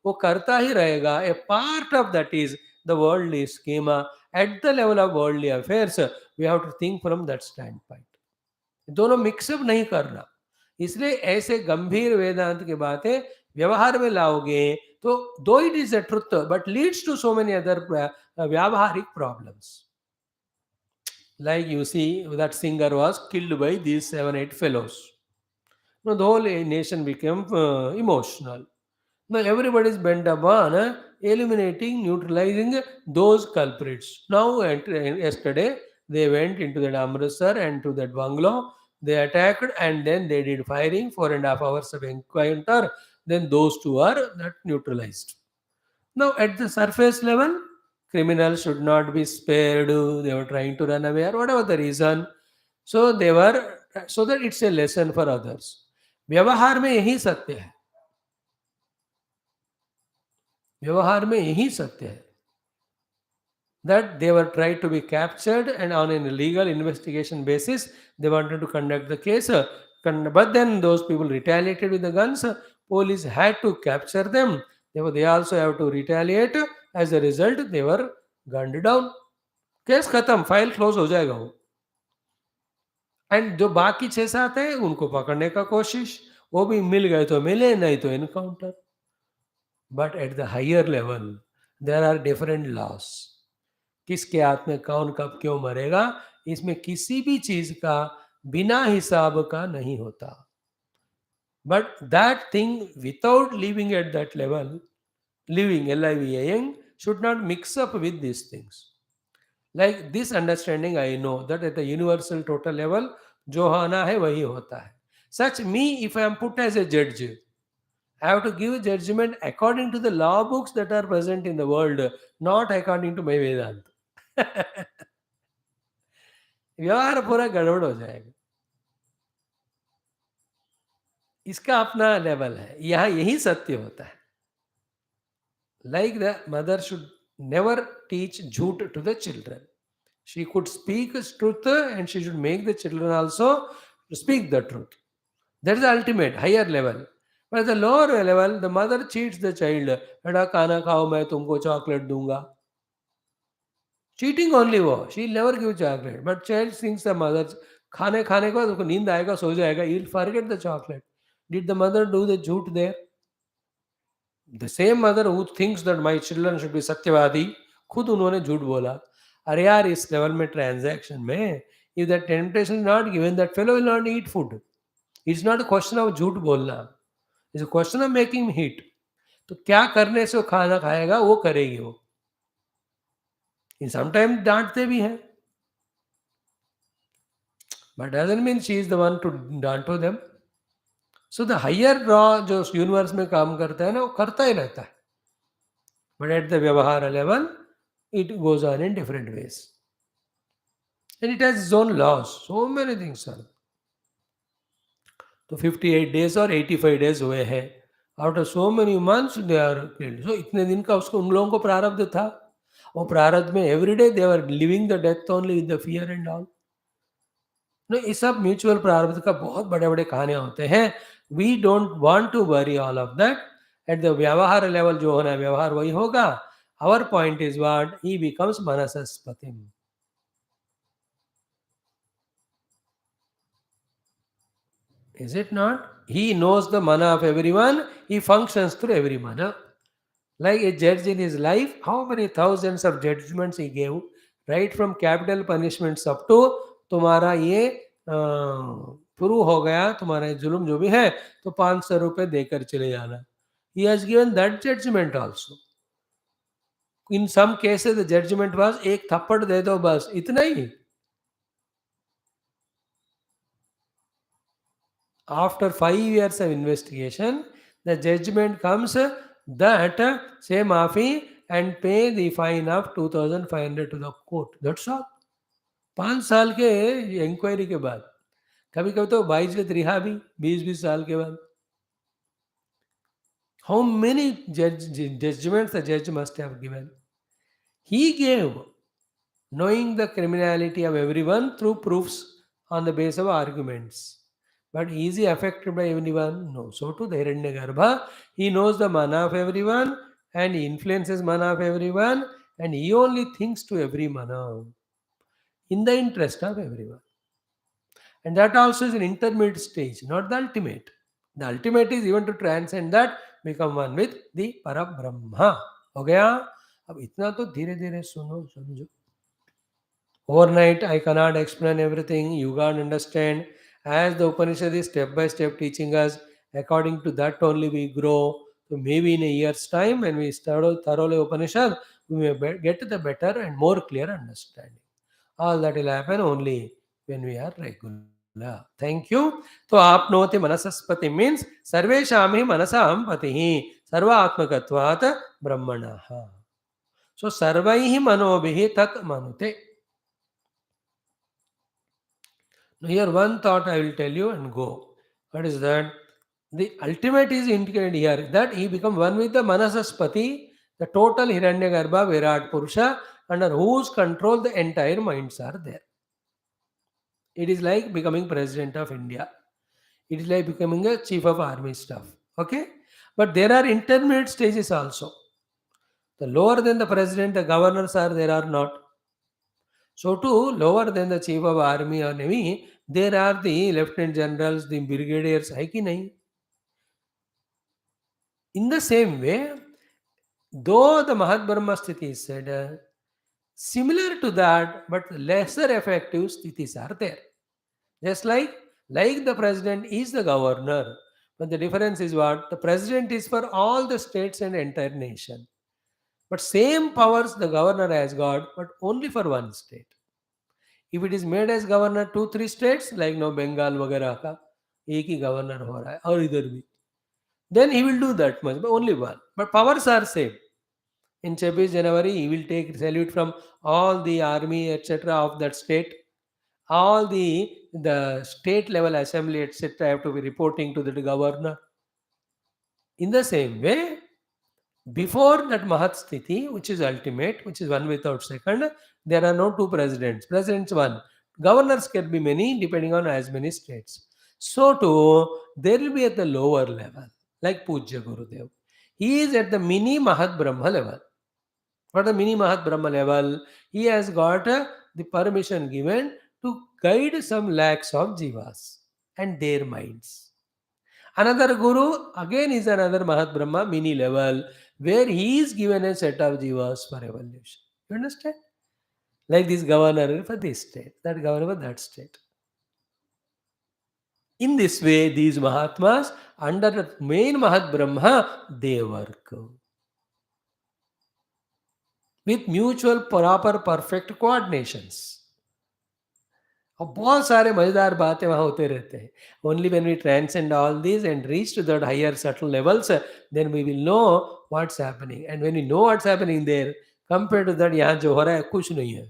वो करता ही रहेगा. A part of that is the worldly schema. At the level of worldly affairs we have to think from that standpoint. दोनों मिक्सअप नहीं करना. इसलिए ऐसे गंभीर वेदांत की बातें व्यवहार में लाओगे तो though it is a truth but leads to so many other व्यावहारिक problems. Like you see, that singer was killed by these 7 8 fellows. Now the whole nation became emotional. Now everybody is bent upon eliminating, neutralizing those culprits. Now, yesterday, they went into that Amritsar and to that bungalow. They attacked and then they did firing, 4.5 hours of encounter. Then those two are that neutralized. Now, at the surface level, criminals should not be spared. They were trying to run away or whatever the reason. So they were, so that it's a lesson for others. व्यवहार में यही सत्य है. व्यवहार में यही सत्य है. That they were tried to be captured and on a legal investigation basis they wanted to conduct the case, but then those people retaliated with the guns. Police had to capture them. Therefore they also have to retaliate. As a result they were gunned down. Case खत्म, file close हो जाएगा वो. And जो बाकी 6 7 है उनको पकड़ने का कोशिश, वो भी मिल गए तो मिले, नहीं तो encounter. But at the higher level there are different laws. किसके हाथ में कौन कब क्यों मरेगा, इसमें किसी भी चीज का बिना हिसाब का नहीं होता. But that thing without living at that level, living LIVING should not mix up with these things. Like this understanding I know that at the universal total level जो होना है वही होता है. Such me, if I am put as a judge, I have to give judgment according to the law books that are present in the world, not according to my Vedanta. व्यवहार पूरा गड़बड़ हो जाएगा. इसका अपना लेवल है. यहाँ यही सत्य होता है. Like the mother should never teach झूठ to the children. She could speak truth and she should make the children also speak the truth. That is the ultimate, higher level. But at the lower level, the mother cheats the child. बेटा खाना खाओ मैं तुमको chocolate दूंगा. Cheating only वो. She never give chocolate. But child thinks the mother खाने खाने के बाद उसको नींद आएगा, सो जाएगा, he will forget the chocolate. Did the mother do the झूठ there? The same mother who thinks that my children should be सत्यवादी, खुद उन्होंने झूठ बोला. अरे यार इस लेवल में ट्रांजैक्शन में if that temptation is not given, that fellow will not eat food. It's not a question of झूठ बोलना, it's a question of making hit. तो क्या करने से वो खाना खाएगा, वो करेगी वो. समटाइम डांटते भी हैं, but doesn't mean she is the one to डांटो them. So the higher raw जो यूनिवर्स में काम करता है ना, वो करता ही रहता है. बट एट द व्यवहार level it goes on in different ways. And it has its own laws. So many things are. तो 58 days और 85 days हुए हैं. After so many months they are killed. So इतने दिन का उसको उन लोगों को प्रारब्ध था. वो प्रारब्ध में everyday they were living the death only with the fear and all. No, ये सब म्यूचुअल प्रारब्ध का बहुत बड़े बड़े कहानियां होते हैं. We don't want to worry all of that. At the व्यवहार level जो होना है व्यवहार वही होगा. Our point is what? He becomes manasaspatim. Is it not? He knows the mana of everyone. He functions through every mana. Like a judge in his life, how many thousands of judgments he gave, right from capital punishments up to तुम्हारा ये prove हो गया, तुम्हारा ये जुल्म जो भी है तो 500 रुपए देकर चले जाना. He has given that judgment also. In some cases the judgment was एक थप्पड़ दे दो बस, इतना ही. After 5 years of investigation, The judgment comes that say maafi and pay the fine of 2500 to the court. That's all. 5 साल के inquiry के बाद, कभी कभी तो 22 रिहा भी 20-20 साल के बाद. How many judgments the judge must have given? He gave, knowing the criminality of everyone through proofs on the basis of arguments. But is he affected by anyone? No. So too the Hiranyagarbha, he knows the mana of everyone and he influences mana of everyone and he only thinks to every mana in the interest of everyone. And that also is an intermediate stage, not the ultimate. The ultimate is even to transcend that, become one with the Parabrahma. हो गया. अब इतना तो धीरे धीरे सुनो समझो. Overnight, I cannot explain everything. You can't understand. As the Upanishad is step by step teaching us, according to that only we grow. So maybe in a year's time, when we study thoroughly Upanishad, we may get the better and more clear understanding. All that will happen only when we are regular. Thank you. तो आपनोति मनसस्पति means सर्वेषां हि मनसां पतिः सर्वात्मकत्वात् ब्रह्मणः. So सर्वैः मनोभिः तत् मनुते. Now here one thought I will tell you and go. What is that? The ultimate is indicated here that he become one with the Manasaspati, the total Hiranyagarbha Virat Purusha, under whose control the entire minds are there. It is like becoming president of India. It is like becoming a chief of army staff. Okay? But there are intermediate stages also. The lower than the president, the governors are there or not. So too, lower than the chief of army or navy, there are the lieutenant generals, the brigadiers, hai ki nahi? In the same way, though the Mahat Brahma Sthiti is said, similar to that, but lesser effective sthitis are there. Just like the president is the governor, but the difference is what? The president is for all the states and entire nation. But same powers the governor has got, but only for one state. If it is made as governor 2-3 states like no Bengal वगैरह का एक ही governor हो रहा है और इधर भी, then he will do that much, but only one. But powers are same. In 26 January, he will take salute from all the army, etc. of that state. All the state level assembly, etc. have to be reporting to the governor. In the same way, before that Mahat Sthiti, which is ultimate, which is one without second, there are no two presidents. Presidents one. Governors can be many depending on as many states. So too, there will be at the lower level, like Pujya Gurudev. He is at the mini Mahat Brahma level. For the mini Mahat Brahma level, he has got the permission given to guide some lakhs of jivas and their minds. Another guru again is another Mahat Brahma mini level where he is given a set of jivas for evolution. You understand? Like this governor for this state, that governor for that state. In this way, these Mahatmas under the main Mahat Brahma, they work with mutual proper perfect coordinations. अब बहुत सारे मजेदार बातें वहाँ होते रहते हैं. Only when we transcend all these and reach to that higher subtle levels, then we will know what's happening. And when we know what's happening there, compared to that, यहाँ जो हो रहा है कुछ नहीं है.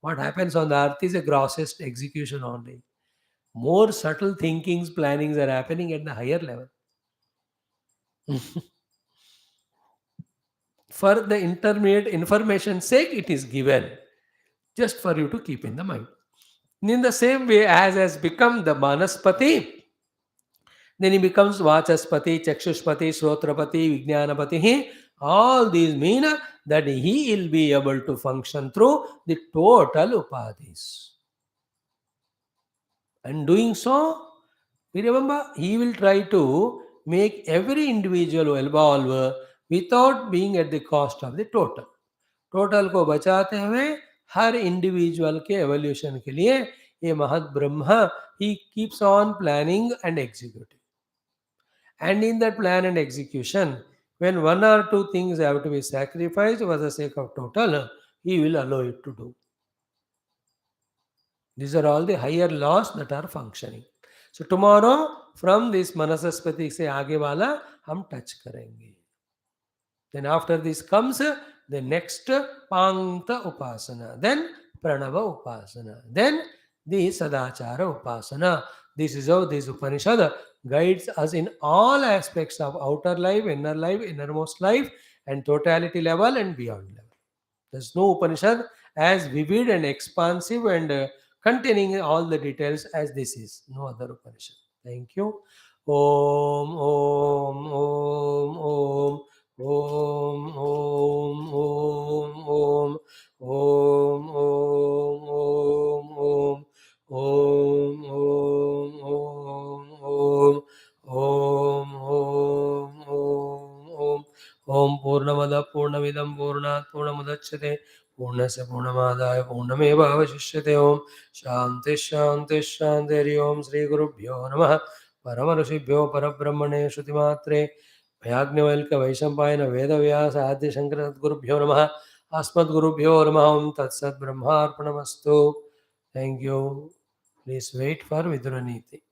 What happens on the earth is a grossest execution only. More subtle thinkings, plannings are happening at the higher level. For the intermediate information sake, it is given just for you to keep in the mind. In the same way as has become the Manaspati, then he becomes Vachaspati, Chakshushpati, Shrotrapati, Vijnanapati. All these mean that he will be able to function through the total upadhis. And doing so, we remember, he will try to make every individual evolve without being at the cost of the total. Total को बचाते हुए हर individual के evolution के लिए ये महत Brahma he keeps on planning and executing. And in that plan and execution, when one or two things have to be sacrificed for the sake of total, he will allow it to do. These are all the higher laws that are functioning. So tomorrow, from this Manasaspati se aage wala, हम touch करेंगे. Then after this comes the next Pankta Upasana, then Pranava Upasana, then the Sadachara Upasana. This is how this Upanishad guides us in all aspects of outer life, innermost life, and totality level and beyond level. There's no Upanishad as vivid and expansive and containing all the details as this is. No other Upanishad. Thank you. Om, Om, Om, Om. Om, Om, Om, Om, Om, Om, Om, Om, Om, Om, Om, Om, Om, Om Purnamada Purnamidam Purnat Purnamudachyate Purnasya Purnamadaya Purnamevavashishyate Om Shanti Shanti Shanti Hari Om Sri Gurubhyo Namaha Paramarushibhyo Parabrahmane Shrutimatre Bhyagnavälka Vaishampayana Vedavyasa Adi Shankara Gurubhyo Namaha Asmad Gurubhyo Namaha Om Tat Sat Brahmarpanamastu. Thank you. Please wait for Viduraniti.